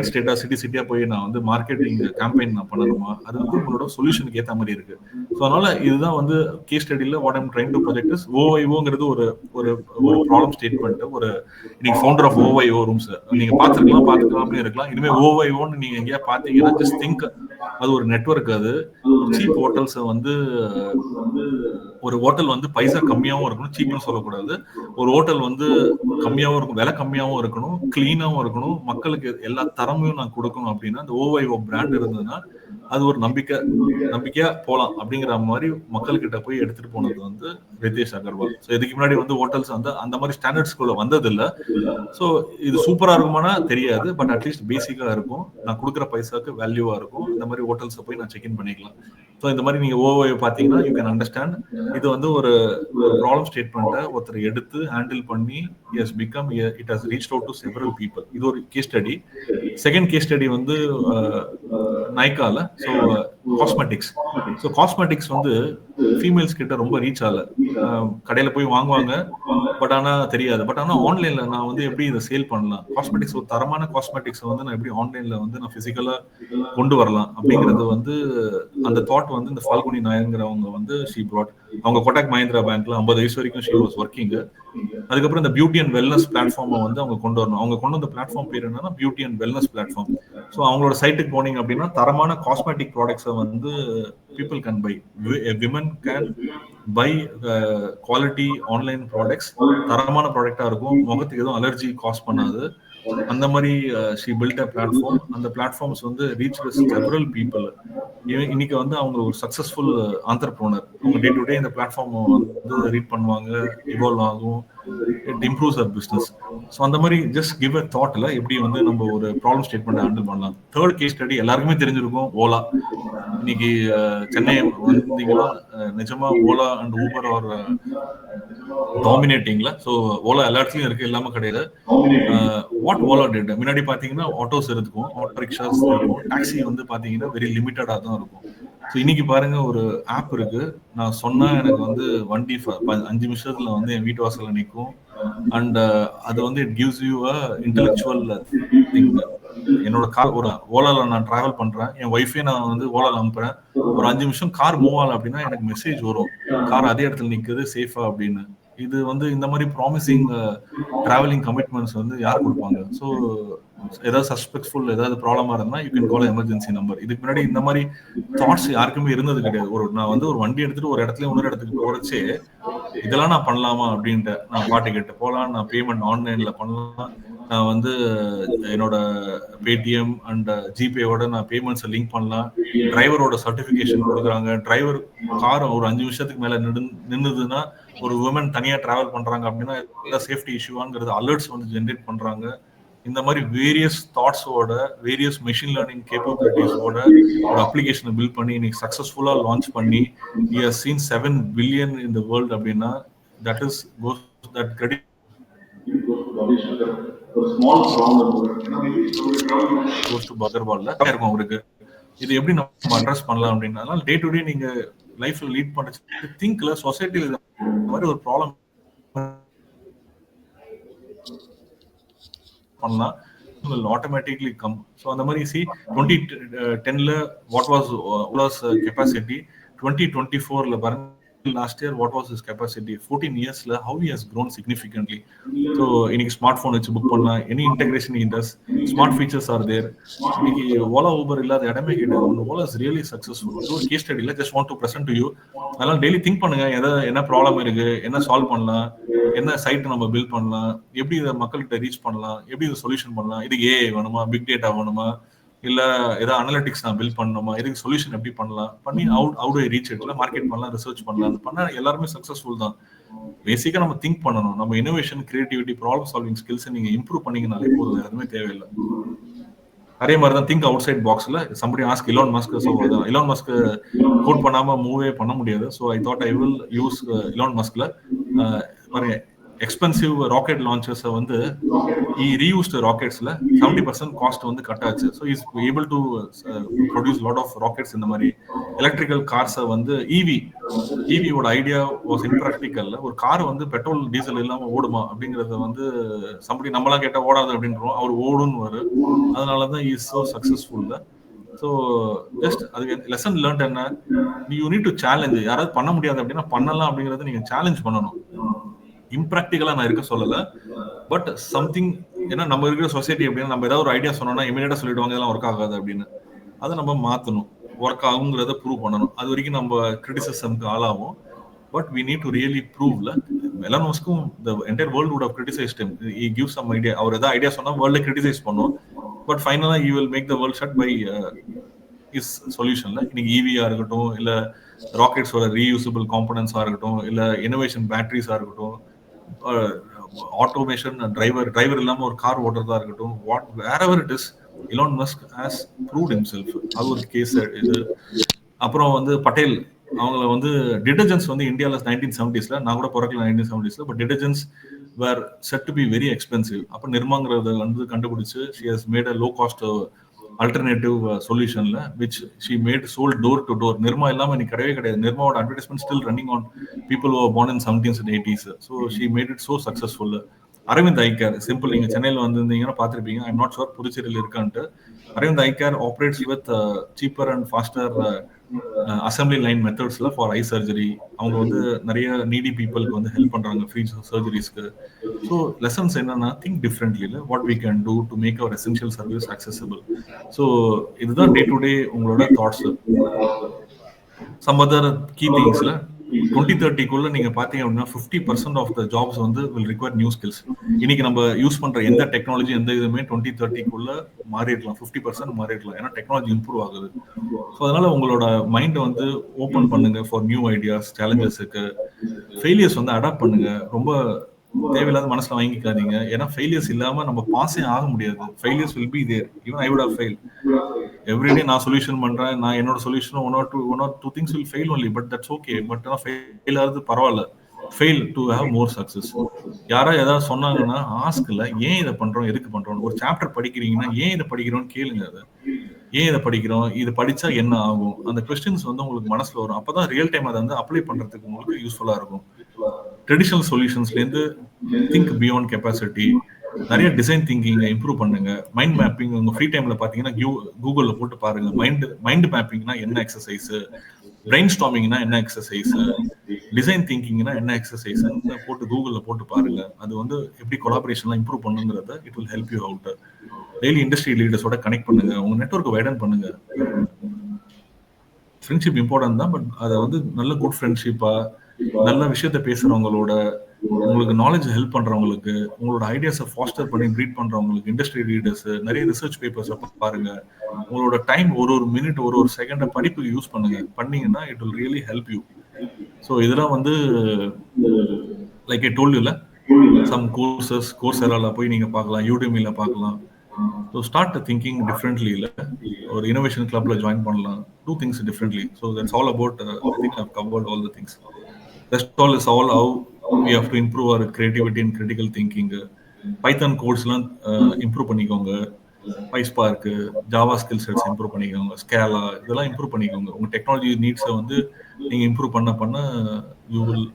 ஸ்டேட்டா சிட்டியா போய் நான் வந்து மார்க்கெட்டிங் கேம்பெயின் நான் பண்ணணுமா, அது வந்து உங்களோட சொல்யூஷனுக்கு ஏற்ற மாதிரி இருக்கு. ஸோ அதனால இதுதான் வந்து கேஸ் ஸ்டடியில் what I'm trying to project is ஓஐஓங்கிறது ஒரு ஒரு ஒரு ப்ராப்ளம் ஸ்டேட்மெண்ட். ஒரு இன்னைக்கு ஃபவுண்டர் ஆஃப் ஓஐஓ ரூம்ஸ் நீங்க பார்த்துக்கலாம் இருக்கலாம். இனிமே ஓஐஓன்னு நீங்க எங்கேயா பார்த்தீங்கன்னா ஜஸ்ட் திங்க் அது ஒரு நெட்வொர்க். அது ஒரு சீப் ஹோட்டல்ஸ் வந்து ஒரு ஹோட்டல் வந்து பைசா கம்மியாகவும் இருக்கணும், சீப்னு சொல்லக்கூடாது. ஒரு ஹோட்டல் வந்து கம்மியாகவும் இருக்கும், விலை கம்மியாகவும் இருக்கணும், கிளீனாகவும் இருக்கணும், மக்களுக்கு எல்லா தரமையும் நான் கொடுக்கணும் அப்படின்னா அந்த ஓஐஓ பிராண்ட் இருந்ததுன்னா அது ஒரு நம்பிக்கையா போலாம் அப்படிங்கிற மாதிரி மக்கள்கிட்ட போய் எடுத்துட்டு போனது வந்து ரிதேஷ் அகர்வால். ஸோ இதுக்கு முன்னாடி வந்து ஹோட்டல்ஸ் வந்து அந்த மாதிரி ஸ்டாண்டர்ட்ஸ்குள்ள வந்தது இல்லை. ஸோ இது சூப்பரா இருக்குமானா தெரியாது, பட் அட்லீஸ்ட் பேசிக்கா இருக்கும், நான் கொடுக்குற பைசாக்கு வேல்யூவா இருக்கும். இந்த மாதிரி ஹோட்டல்ஸை போய் நான் செக் இன் பண்ணிக்கலாம். ஸோ இந்த மாதிரி நீங்க ஓஓ பார்த்தீங்கன்னா யூ கேன் அண்டர்ஸ்டாண்ட் இது வந்து ஒரு ப்ராப்ளம் ஸ்டேட்மெண்ட்டை ஒருத்தர் எடுத்து ஹேண்டில் பண்ணி it has reached out to several people. இது ஒரு case study. Second case study வந்து நைக்கால. So cosmetics. ஸோ காஸ்மெட்டிக்ஸ் வந்து ஃபீமேல்ஸ் கிட்ட ரொம்ப ரீச் ஆகல. கடையில போய் வாங்குவாங்க, பட் ஆனா தெரியாது. பட் ஆனா ஆன்லைன்ல நான் வந்து எப்படி இதை சேல் பண்ணலாம், காஸ்மெட்டிக்ஸ் ஒரு தரமான காஸ்மெட்டிக்ஸ் வந்து நான் எப்படி ஆன்லைன்ல வந்து நான் பிசிக்கலா கொண்டு வரலாம் அப்படிங்கிறது வந்து அந்த தாட் வந்து இந்த ஃபால்குனி நாயர்ங்கிறவங்க வந்து ஷீ ப்ராட். அவங்க கோட்டாக் மஹிந்திரா பேங்க்ல 50 வயசு வரைக்கும் ஷீ வாஸ் ஒர்க்கிங். அதுக்கப்புறம் இந்த பியூட்டி அண்ட் வெல்னஸ் பிளாட்ஃபார்மை வந்து அவங்க கொண்டு வரணும். அவங்க கொண்டு வந்த பிளாட்ஃபார்ம் பேர் என்னன்னா beauty and wellness platform. So அவங்களோட சைட்டுக்கு போனீங்க அப்படின்னா தரமான காஸ்மெட்டிக் ப்ராடக்ட்ஸை வந்து people can buy. Women can buy quality online products. தரமான ப்ராடக்டா இருக்கும், முகத்துக்கு எதுவும் அலர்ஜி காஸ் பண்ணாது. அந்த மாதிரி she built a platform. அந்த பிளாட்ஃபார்ம்ஸ் வந்து reach several people. இன்னைக்கு வந்து அவங்க ஒரு சக்சஸ்ஃபுல் ஆண்டர்பிரனர். அவங்க டே டு டே இந்த பிளாட்ஃபார்ம் வந்து ரீட் பண்ணுவாங்க, இவால்வ் ஆகும், it improves our business. So அந்த மாதிரி ஜஸ்ட் கிவ் அ தாட்ல எப்படி வந்து நம்ம ஒரு ப்ராப்ளம் ஸ்டேட்மெண்ட் ஹேண்டில் பண்ணலாம். தேர்ட் கேஸ் ஸ்டடி எல்லாருக்குமே தெரிஞ்சிருக்கும், ஓலா. இன்னைக்கு சென்னை வந்தீங்கன்னா நிஜமா ஓலா அண்ட் ஊபர் ஆர் டாமினேட்டிங்ல. ஸோ ஓலா எல்லா இடத்துலயும் இருக்கு, எல்லாமே கிடையாது. வாட் ஓலா டிட், முன்னாடி பாத்தீங்கன்னா ஆட்டோஸ் இருக்கும், ஆட்டோ ரிக்ஷாஸ் இருக்கும், டாக்ஸி வந்து பாத்தீங்கன்னா வெரி லிமிட்டடா தான் இருக்கும். ஸோ இன்னைக்கு பாருங்க ஒரு ஆப் இருக்கு, நான் சொன்னா எனக்கு வந்து வண்டி 5 நிமிஷத்துல வந்து என் வீட்டு வாசல்ல நிற்கும். அண்ட் அது வந்து it gives you a intellectual thing. என்னோட கார் ஒரு ஓலால நான் டிராவல் பண்றேன், என் ஒய்ஃபே நான் வந்து ஓலால அனுப்புறேன், ஒரு 5 நிமிஷம் கார் மூவ் ஆகல அப்படின்னா எனக்கு மெசேஜ் வரும், கார் அதே இடத்துல நிக்குது, சேஃபா அப்படின்னு. இது வந்து இந்த மாதிரி ப்ராமிசிங் டிராவலிங் கமிட்மெண்ட்ஸ் வந்து யார் கொடுப்பாங்க? ஸோ ஏதாவது சஸ்பெக்ட்ஃபுல் ஏதாவது ப்ராப்ளமா இருந்தா you can call emergency number. இதுக்கு முன்னாடி இந்த மாதிரி தாட்ஸ் யாருக்குமே இருந்தது கிடையாது. நான் வந்து ஒரு வண்டி எடுத்துட்டு ஒரு இடத்துல இன்னொரு இடத்துக்கு போறச்சே இதெல்லாம் நான் பண்ணலாமா அப்படின்ட்டு நான் பாட்டு கேட்டு போகலாம், நான் பேமெண்ட் ஆன்லைன்ல பண்ணலாம், நான் வந்து என்னோட பேடிஎம் அண்ட் ஜிபேவோட நான் பேமெண்ட்ஸை லிங்க் பண்ணலாம், டிரைவரோட சர்டிஃபிகேஷன் கொடுக்குறாங்க, டிரைவர் கார் ஒரு 5 நிமிஷத்துக்கு மேல நின்னுதுன்னா ஒரு உமன் தனியா டிராவல் பண்றாங்க அப்படின்னா ஏதாவது சேஃப்டி இஷ்யூவாங்கிறது அலர்ட்ஸ் வந்து ஜென்ரேட் பண்றாங்க. இந்த மாதிரி வேரியஸ் தாட்ஸோட வேரியஸ் மெஷின் லேர்னிங் கேப்பபிலிட்டிஸோட ஒரு அப்ளிகேஷனை பில்ட் பண்ணி இன்னைக்கு சக்சஸ்ஃபுல்லா லான்ச் பண்ணி we have seen 7 billion in the world அப்படின்னா that is goes that credit goes to பகர்வால்ல இருக்கும் அவருக்கு. இது எப்படி நம்ம அட்ரஸ் பண்ணலாம் அப்படின்னா, டே டு டே நீங்க லைஃப்ல லீட் பண்ணுறது திங்க்ல சொசைட்டில இந்த மாதிரி ஒரு ப்ராப்ளம் பண்ணலாம், automatically come. So அந்த மாதிரி see 2010ல what was Ola's capacity, 2024ல பாருங்க last year what was his capacity, 14 yearsல how he has grown significantly. So இன்னைக்கு ஸ்மார்ட் போன் வச்சு புக் பண்ணலாம், any integration he does, smart features are there. இன்னைக்கு Ola Uber இல்லாத இடமே கிடையாது. Ola is really successful. ஒரு case ஸ்டடில just want to present to you. அதனால டெய்லி திங்க் பண்ணுங்க, என்ன ப்ராப்ளம் இருக்கு, என்ன சால்வ் பண்ணலாம், என்ன சைட் நம்ம பில்ட் பண்ணலாம், எப்படி இதை மக்கள்கிட்ட ரீச் பண்ணலாம், எப்படி இதை சொல்யூஷன் பண்ணலாம், இதுக்கு ஏஐ வேணுமா, பிக் டேட்டா வேணுமா, இல்ல ஏதாவது அனலிட்டிக்ஸ் நான் பில்ட் பண்ணணுமா, இதுக்கு சொல்யூஷன் எப்படி பண்ணலாம், பண்ணி அவுட் ரீச் இட்ல மார்க்கெட் பண்ணலாம், ரிசர்ச் பண்ணலாம், பண்ணா எல்லாருமே சக்சஸ்ஃபுல் தான். பேசிக்கா நம்ம திங்க் பண்ணணும், நம்ம innovation, creativity, problem solving skills நீங்க இம்ப்ரூவ் பண்ணீங்கனாலே போதும், எதுவுமே தேவையில்லை. அதே மாதிரி தான் திங்க் அவுட் சைட் பாக்ஸ்ல. Somebody ask Elon Musk. So Elon Musk quote பண்ணாம மூவே பண்ண முடியாது. So I thought I will use Elon மஸ்க்ல பாருங்க, எக்ஸ்பென்சிவ் ராக்கெட் லான்ச்சர்ஸை வந்து ரீயூஸ்டு ராக்கெட்ஸ்ல 70% காஸ்ட் வந்து கட் ஆச்சு. So is able to produce lot of rockets. இந்த மாதிரி எலக்ட்ரிக்கல் கார்ஸை வந்து ஈவியோட ஐடியா வாஸ் இம்ப்ராக்டிக்கல். ஒரு கார் வந்து பெட்ரோல் டீசல் இல்லாம ஓடுமா அப்படிங்கறத வந்து சம்படி நம்மளாம் கேட்டா ஓடாது அப்படின்றோம், அவர் ஓடுன்னு வரும். அதனாலதான் is so successful. So just அதுக்கு லெசன் லேர்ன்ட் என்ன, யூ நீட் டு சேலஞ்ச். யாராவது பண்ண முடியாது அப்படின்னா பண்ணலாம் அப்படிங்கறத நீங்க சேலஞ்ச் பண்ணணும். இம்ப்ராக்டிக்கலா நான் இருக்க சொல்லல, பட் சம்திங். ஏன்னா நம்ம இருக்கிற சொசைட்டி அப்படின்னா நம்ம ஏதாவது ஒரு ஐடியா சொன்னோம்னா இமீடியட்டா சொல்லிடுவாங்க இதெல்லாம் ஒர்க் ஆகாது அப்படின்னு. அதை நம்ம மாத்தணும், ஒர்க் ஆகுங்கிறத ப்ரூவ் பண்ணணும். அது வரைக்கும் நம்ம கிரிட்டிசிசம்க்கு ஆளாகும். But we need to really prove. Elon மஸ்க்கும் the entire world would have criticized him. He gives some idea. அவர் ஏதாவது ஐடியா சொன்னா வேர்ல்ட கிரிட்டிசைஸ் பண்ணும், பட் ஃபைனலா he will make the world shut by his solutionல. இன்னைக்கு ஈவியா இருக்கட்டும், இல்ல ராக்கெட்ஸோட ரீயூசபிள் காம்பனன்ஸா இருக்கட்டும், இல்ல இனோவேஷன் பேட்டரிஸா இருக்கட்டும், ஆட்டோமேஷன், டிரைவர் இல்லாம ஒரு கார் ஓட்டுறதா இருக்கட்டும், wherever it is, Elon Musk has proved himself. அது ஒரு கேஸ் இது. அப்புறம் வந்து பட்டேல் அவங்கள வந்து டிடர்ஜென்ட்ஸ் வந்து இந்தியாவில் 1970s, நான் கூட பிறக்கல 1970s, but detergents were used to be very expensive. அப்போ நிர்மாங்கிறத வந்து கண்டுபிடிச்சு she has made a low cost alternative சொல்யூஷன்ல which she made sold door to door. Nirma இல்லாம இன்னைக்கு கிடையவே கிடையாது. நிர்மாவோட advertisement still running on people who are born in 70s and 80s. So she made it so successful. Aravind eye care, simple. நீங்க சென்னையில் வந்திருந்தீங்கன்னா பார்த்துருப்பீங்க. ஐ எம் நாட் ஷுர் புதுச்சேரியில் இருக்கான்ட்டு. Aravind eye care operates with cheaper and faster assembly line மெத்தட்ஸ்ல for eye surgery. அவங்க வந்து நிறைய நீடி பீப்புளுக்கு வந்து ஹெல்ப் பண்றாங்க ஃப்ரீ சர்ஜரிஸ்க்கு. ஸோ லெசன்ஸ் என்னன்னா, think differently, what we can do to make our essential service accessible. So இதுதான் டே டு டே உங்களோட தாட்ஸ். சம் அதர் கீ திங்ஸ்ல 2030 நீங்க பாத்தீங்க அப்படின்னா 50% ஆஃப் த ஜாப்ஸ் வந்து வில் ரிக்வயர் நியூ ஸ்கில்ஸ். இன்னைக்கு நம்ம யூஸ் பண்ற எந்த டெக்னாலஜி எந்த இதுவுமே 2030 மாறிடலாம், 50% மாறிடலாம். ஏன்னா டெக்னாலஜி இம்ப்ரூவ் ஆகுது. ஸோ அதனால உங்களோட மைண்டை வந்து ஓப்பன் பண்ணுங்க ஃபார் நியூ ஐடியாஸ், சேலஞ்சஸுக்கு. ஃபெயிலியர்ஸ் வந்து அடாப்ட் பண்ணுங்க. ரொம்ப தேவையில்லாத மனசுல வாங்கிக்காதீங்க. ஏன்னா ஃபெயிலியர்ஸ் இல்லாம நம்ம பாஸே ஆக முடியாது. Failures will be there. Even I would have fail. Everyday நான் சொல்யூஷன் பண்றேன், நான் என்னோட solution one or two things will fail only, but that's okay. But ஆனால் ஃபெயில் ஆகுது பரவாயில்ல. Fail to have more success. யாராவது ஏதாவது சொன்னாங்கன்னா ஆஸ்க்ல ஏன் இதை பண்றோம், எதுக்கு பண்றோம். ஒரு சாப்டர் படிக்கிறீங்கன்னா ஏன் இதை படிக்கிறோம்னு கேளுங்க. அதை ஏன் இதை படிக்கிறோம், இது படிச்சா என்ன ஆகும், அந்த கொஸ்டின்ஸ் வந்து உங்களுக்கு மனசுல வரும். அப்பதான் ரியல் டைம் அதை வந்து அப்ளை பண்றதுக்கு உங்களுக்கு யூஸ்ஃபுல்லா இருக்கும். ட்ரெடிஷனல் சொல்யூஷன்ஸ்ல இருந்து திங்க் பியாண்ட் கெப்பாசிட்டி. நிறைய டிசைன் திங்கிங் இம்ப்ரூவ் பண்ணுங்க. மைண்ட் மேப்பிங் உங்க ஃப்ரீ டைம்ல பாத்தீங்கன்னா கூகுள்ல போட்டு பாருங்க. மைண்ட் மேப்பிங்னா என்ன எக்ஸசைஸ், பிரெயின் ஸ்டார்மிங்னா என்ன எக்ஸசைஸ், டிசைன் திங்கிங்னா என்ன எக்ஸசைஸ் போட்டு கூகுள்ல போட்டு பாருங்க. அது வந்து எப்படி கொலாபரேஷன்லாம் இம்ப்ரூவ் பண்ணுங்கிறத it will help you out. Daily industry லீடர்ஸோட கனெக்ட் பண்ணுங்க. உங்க நெட்வொர்க் வைடன் பண்ணுங்க. ஃப்ரெண்ட்ஷிப் இம்பார்ட்டன்ட் தான், பட் அதை வந்து நல்ல குட் ஃப்ரெண்ட்ஷிப்பா, நல்ல விஷயத்த பேசுறவங்களோட, உங்களுக்கு நாலேஜ் ஹெல்ப் பண்றவங்களுக்கு, உங்களோட ஐடியாஸை ஃபாஸ்டர் பண்ணி ப்ரீட் பண்றவங்களுக்கு, இண்டஸ்ட்ரி லீடர்ஸ், நிறைய ரிசர்ச் பேப்பர்ஸ் பாருங்க. உங்களோட டைம் ஒரு மினிட் ஒரு செகண்ட் படிப்புக்கு யூஸ் பண்ணுங்க. பண்ணீங்கன்னா it will really help you. So இதெல்லாம் வந்து லைக் ஐ டோல்ட் யூல சம் கோர்ஸெரால போய் நீங்க பார்க்கலாம், யூடியூமில பார்க்கலாம். So start thinking differently. இல்லை ஒரு இனோவேஷன் கிளப்ல ஜாயின் பண்ணலாம். Do things differently. So that's all about. I think I've covered all the things. Rest all is all how we have to improve our creativity and critical thinking. Python codes-லாம் improve பண்ணிக்கோங்க. PySpark, Java skill sets improve பண்ணிக்கோங்க. Scala இதெல்லாம் improve பண்ணிக்கோங்க. உங்க technology நீட்ஸை வந்து நீங்க improve பண்ண you will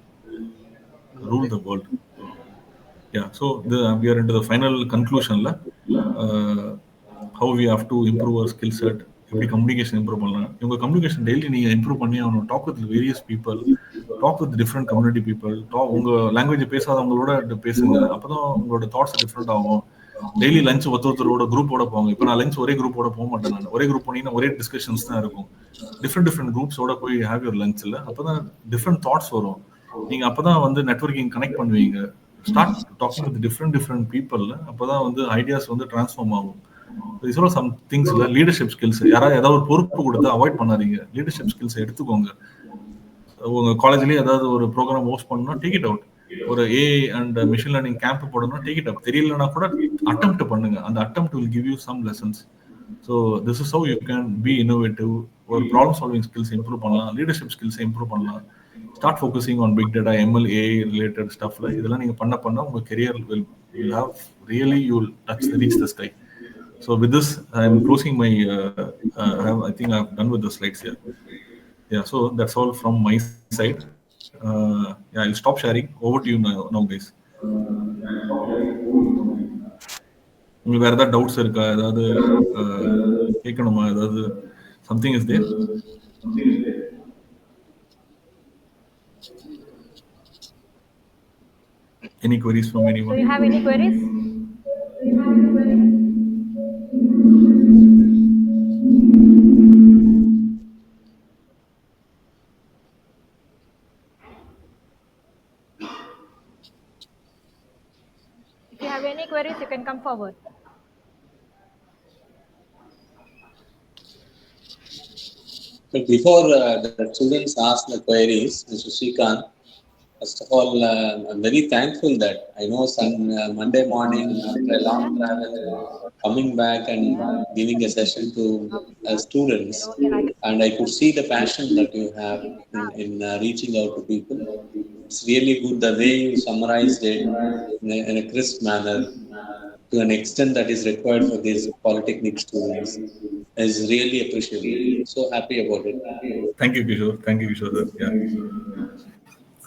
rule the world. Yeah, so we are into the final conclusion. How we have to improve our skill set, எப்படி communication improve பண்ணலாம். உங்க கம்யூனிகேஷன் டெய்லி நீங்க இம்ப்ரூவ் பண்ணி ஆகணும். Talk with various people, talk with different community people. உங்க language பேசாதவங்களோட பேசுங்க. அப்பதான் உங்களோட தாட்ஸ் டிஃப்ரெண்ட் ஆகும். டெய்லி லஞ்ச் ஒருத்தரோட குரூப்போட போங்க. இப்போ நான் லஞ்ச் ஒரே குரூப்போட போக மாட்டேன். நான் ஒரே குரூப் போனீங்கன்னா ஒரே டிஸ்கஷன்ஸ் தான் இருக்கும். டிஃப்ரெண்ட் குரூப்ஸோட போய் ஹேவ் யூர் லஞ்ச். இல்லை அப்பதான் டிஃப்ரெண்ட் தாட்ஸ் வரும். நீங்க அப்பதான் வந்து நெட்வொர்க்கிங் கனெக்ட் பண்ணுவீங்க. Start talking with different people. அப்பதான் வந்து ஐடியாஸ் வந்து டிரான்ஸ்ஃபார்ம் ஆகும். சம் திங்ஸ் இல்ல லீடர்ஷிப் ஸ்கில்ஸ். யாராவது ஏதாவது ஒரு பொறுப்பு கொடுத்து அவாய்ட் பண்ணாதீங்க. லீடர்ஷிப் ஸ்கில்ஸ் எடுத்துக்கோங்க. உங்க காலேஜ்லயே ஏதாவது ஒரு ப்ரோக்ராம் ஹோஸ்ட் பண்ணா டேக் இட் அவுட். ஒரு AI and machine learning camp போடணும், டேக் இட் அப். தெரியலனா கூட அட்டெம்ப்ட் பண்ணுங்க. அந்த attempt will give you some lessons. So this is how you can be innovative. ஒரு ப்ராப்ளம் சால்விங் ஸ்கில்ஸ் இம்ப்ரூவ் பண்ணலாம், leadership skills improve பண்ணலாம். start focusing on big data, ML, AI related stuff. இதெல்லாம் நீங்க பண்ண உங்க career will have really, you will reach the sky. So with this, I am closing my. I think I have done with the slides here. Yeah, so that's all from my side. Yeah, I'll stop sharing. Over to you now guys. உங்களுக்கு வேற ஏதாவது doubts இருக்கா? ஏதாவது கேட்கணுமா? ஏதாவது something is there? Any queries from anyone? Do you have any queries? If you have any queries, you can come forward. But before the students ask the queries, Mr. Srikanth, first of all, I'm very thankful that I know Monday morning after a long travel, coming back and giving a session to students, and I could see the passion that you have in reaching out to people. It's really good the way you summarized it in a crisp manner to an extent that is required for these polytechnic students. Is really appreciable. So happy about it. Thank you, Kishore. Yeah.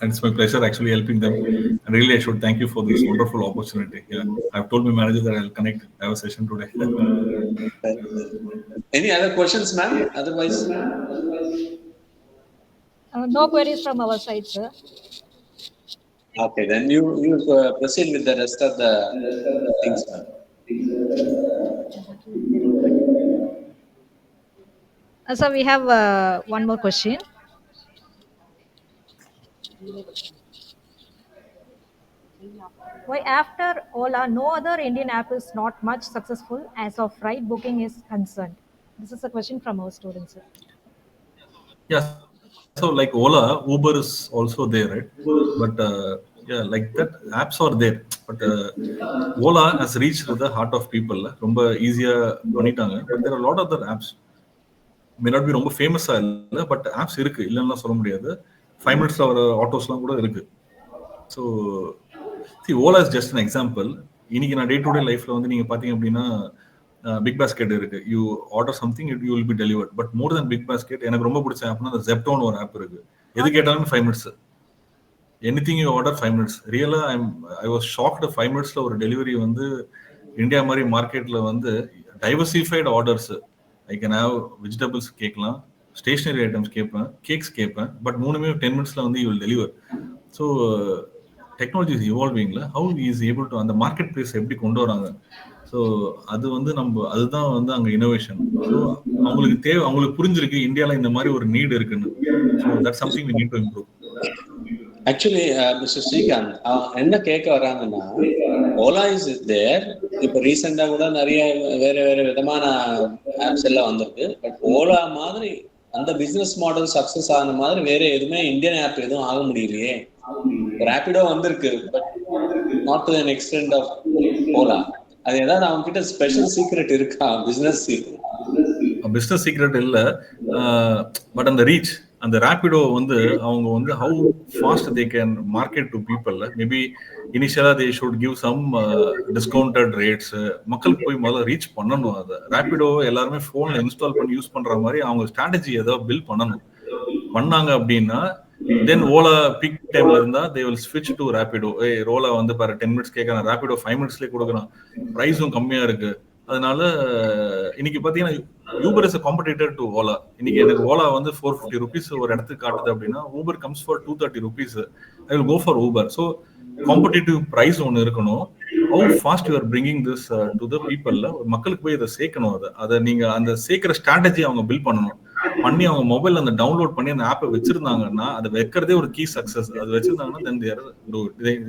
And it's my pleasure actually helping them. And really, I should thank you for this wonderful opportunity. Yeah, I've told my manager that I'll have a session today. Any other questions, ma'am? Otherwise, No queries from our side, sir. okay, then you proceed with the rest of the things, ma'am. So we have one more question. Why after Ola, no other Indian app is not much successful as of ride booking is concerned? This is a question from our students, sir. Yeah, so like Ola, Uber is also there, right? But yeah, like that, apps are there. But Ola has reached the heart of people. ரொம்ப ஈஸியா பண்ணிட்டாங்க. But there are a lot of other apps. May not be ரொம்ப ஃபேமஸா இல்லை, but apps இருக்கு, இல்லைன்னா சொல்ல முடியாது. 5 minutesல வர ஆட்டோஸ்லாம் கூட இருக்கு. So Ola is just an example. இன்னைக்கு நான் டே டு டே லைஃப்ல வந்து நீங்க பாத்தீங்க அப்படின்னா பிக் பாஸ்கெட் இருக்கு. You order something, you will be delivered. But more then big basket எனக்கு ரொம்ப பிடிச்ச ஆப்னா அந்த ஜெப்டோன்னு ஒரு ஆப் இருக்கு. எது கேட்டாலும் 5 minutes. Anything you order 5 minutes. ரியலா ஐ வாஸ் ஷாக்டு. 5 minutesல ஒரு டெலிவரி வந்து இந்தியா மாதிரி மார்க்கெட்ல வந்து diversified orders. I can have vegetables கேட்கலாம், ஸ்டேஷனரி ஐட்டம்ஸ் கேட்பேன், கேக்ஸ் கேட்பேன். பட் மூணுமே 10 minutesல வந்து you will deliver. So technology is இவால்விங்ல. ஹவு இஸ் ஏபிள் டு அந்த மார்க்கெட் பிளேஸ் எப்படி கொண்டு வராங்க. ஸோ அது வந்து அதுதான் வந்து அங்கே இனோவேஷன். ஸோ அவங்களுக்கு புரிஞ்சிருக்கு இந்தியாவில் இந்த மாதிரி ஒரு நீட் இருக்குன்னு. So that's something we need to improve. Actually mister Srikanth என்ன கேட்க வராங்கன்னா, ஓலா இஸ் தேர். இப்போ ரீசெண்டா கூட நிறைய வேற விதமான ஆப்ஸ் எல்லாம் வந்திருக்கு. பட் ஓலா மாதிரி அந்த பிசினஸ் மாடல் சக்சஸ் ஆன மாதிரி வேற எதுவுமே இந்தியன் ஆப் எதுவும் ஆக முடியலையே. ரேபிடோ வந்திருக்கு, but not to an extent of Ola. அது ஏதாவது அவங்க கிட்ட ஸ்பெஷல் சீக்ரெட் இருக்கா? பிசினஸ் சீக்ரெட் இல்ல, பட் அந்த ரீச், அந்த ரேபிடோ வந்து அவங்க வந்து how fast they can market to people. Maybe இனிஷியலா they should give some discounted rates. மக்களுக்கு போய் முதல்ல ரீச் பண்ணணும். அதை ரேபிடோ எல்லாருமே போன்ல இன்ஸ்டால் பண்ணி யூஸ் பண்ற மாதிரி அவங்க ஸ்ட்ராட்டஜி ஏதோ பில்ட் பண்ணாங்க அப்படின்னா, தென் ஓலா பீக் டைம்ல இருந்தா தே வில் ஸ்விட்ச் டு ரேபிடோ. ஓலா வந்து பாரு 10 minutes கேட்கறான், ரேபிடோ 5 minutesலயே கொடுக்குறான், பிரைஸும் கம்மியா இருக்கு. அதனால இன்னைக்கு பாத்தீங்கன்னா Uber is a competitor to Ola. இன்னைக்கு எனக்கு ஓலா வந்து 450 rupees ஒரு இடத்துக்கு காட்டுது அப்படின்னா Uber comes for 230 rupees. I will go for Uber. So competitive price ஒன்று இருக்கணும். How fast you are bringing this to the people. மக்களுக்கு போய் இதை சேர்க்கணும். அதை நீங்க அந்த சேர்க்கிற ஸ்ட்ராட்டஜி அவங்க பில்ட் பண்ணணும். பண்ணி அவங்க மொபைல் அந்த டவுன்லோட் பண்ணி அந்த ஆப்பை வச்சிருந்தாங்கன்னா, அதை வைக்கிறதே ஒரு கீ சக்சஸ். அது வச்சிருந்தாங்கன்னா then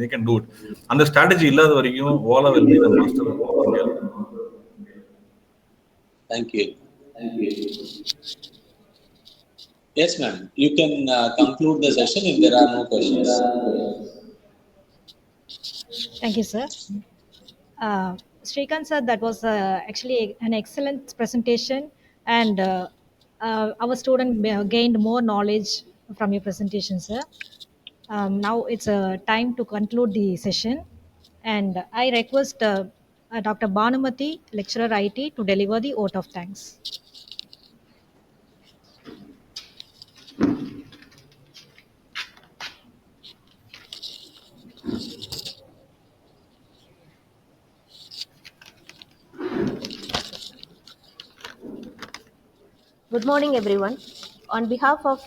they can do it. அந்த ஸ்ட்ராட்டஜி இல்லாத வரைக்கும் Ola will be the master of India. Thank you. Yes, ma'am. You can conclude the session if there are no questions. Thank you, sir. Srikanth sir, that was actually an excellent presentation, and our student gained more knowledge from your presentation, sir. Now it's time to conclude the session, and I request Dr. Banumati, lecturer IT, to deliver the vote of thanks. Good morning, everyone. On behalf of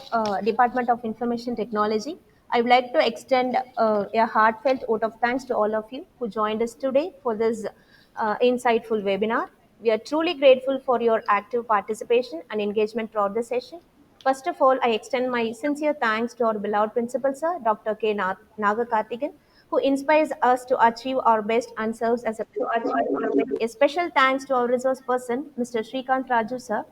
Department of Information Technology, I would like to extend a heartfelt vote of thanks to all of you who joined us today for this insightful webinar. We are truly grateful for your active participation and engagement throughout the session. First of all, I extend my sincere thanks to our beloved principal, sir, Dr. K. Nagakarthigan, who inspires us to achieve our best and serves as a special thanks to our resource person, Mr. Srikanth Raju, sir,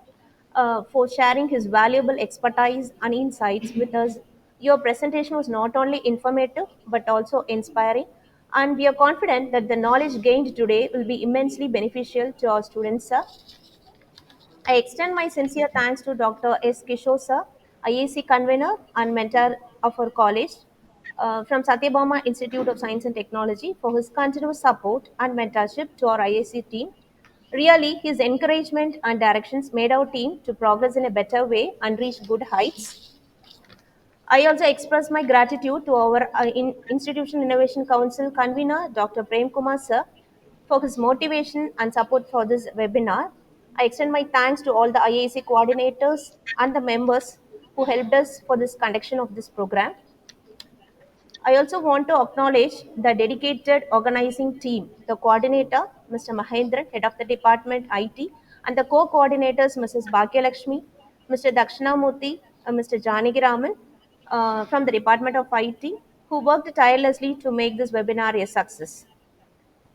for sharing his valuable expertise and insights with us. Your presentation was not only informative but also inspiring, and we are confident that the knowledge gained today will be immensely beneficial to our students, sir. I extend my sincere thanks to Dr. S. Kishore, sir, IAC convener and mentor of our college, from Satyabama Institute of Science and Technology, for his continuous support and mentorship to our IAC team. Really, his encouragement and directions made our team to progress in a better way and reach good heights. I also express my gratitude to our Institution Innovation Council convener, Dr. Prem Kumar sir, for his motivation and support for this webinar. I extend my thanks to all the IAC coordinators and the members who helped us for this conduction of this program. I also want to acknowledge the dedicated organizing team, the coordinator, Mr. Mahendran, head of the department IT, and the co-coordinators, Mrs. Bhagyalakshmi, Mr. Dakshinamurthy, Mr. Janagiraman, from the Department of IT, who worked tirelessly to make this webinar a success.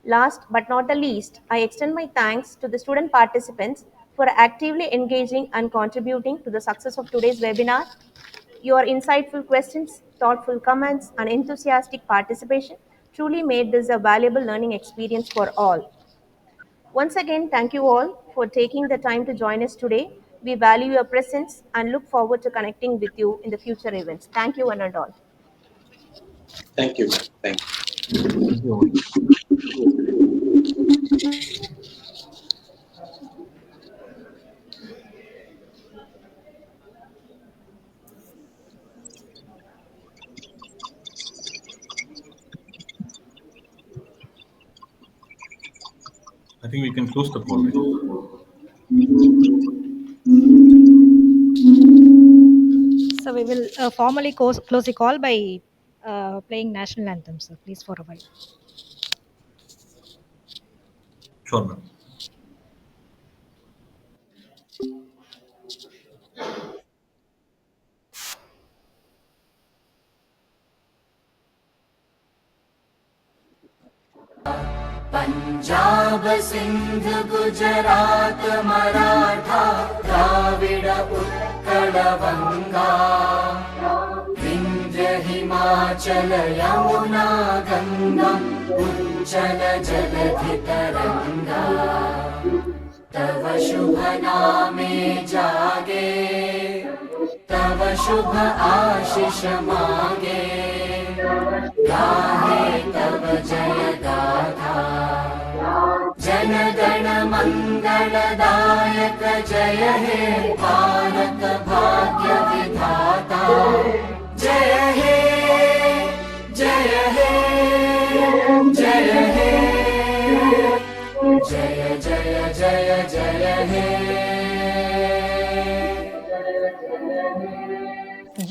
Last but not the least, I extend my thanks to the student participants for actively engaging and contributing to the success of today's webinar. Your insightful questions, thoughtful comments, and enthusiastic participation truly made this a valuable learning experience for all. Once again, thank you all for taking the time to join us today. We value your presence and look forward to connecting with you in the future events. Thank you, one and all. Thank you, ma'am. Thank you. Thank you. I think we can close the call, right? So we will formally close the call by playing national anthem, sir. Please for a while. Sure, ma'am. Punjab Sindh Gujarat Maratha Dravid Utkal बंगा विंध्य हिमाचल यमुना गंगा उच्चल जलधि तरंगा तव शुभ नामे जागे तव शुभ आशीष मांगे गाहे तव जय गाथा जन गण मंगलदायक जय हे भारत भाग्य विधाता जय हे जय हे जय हे जय जय जय जय हे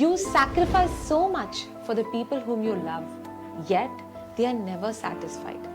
You sacrifice so much for the people whom you love, yet they are never satisfied.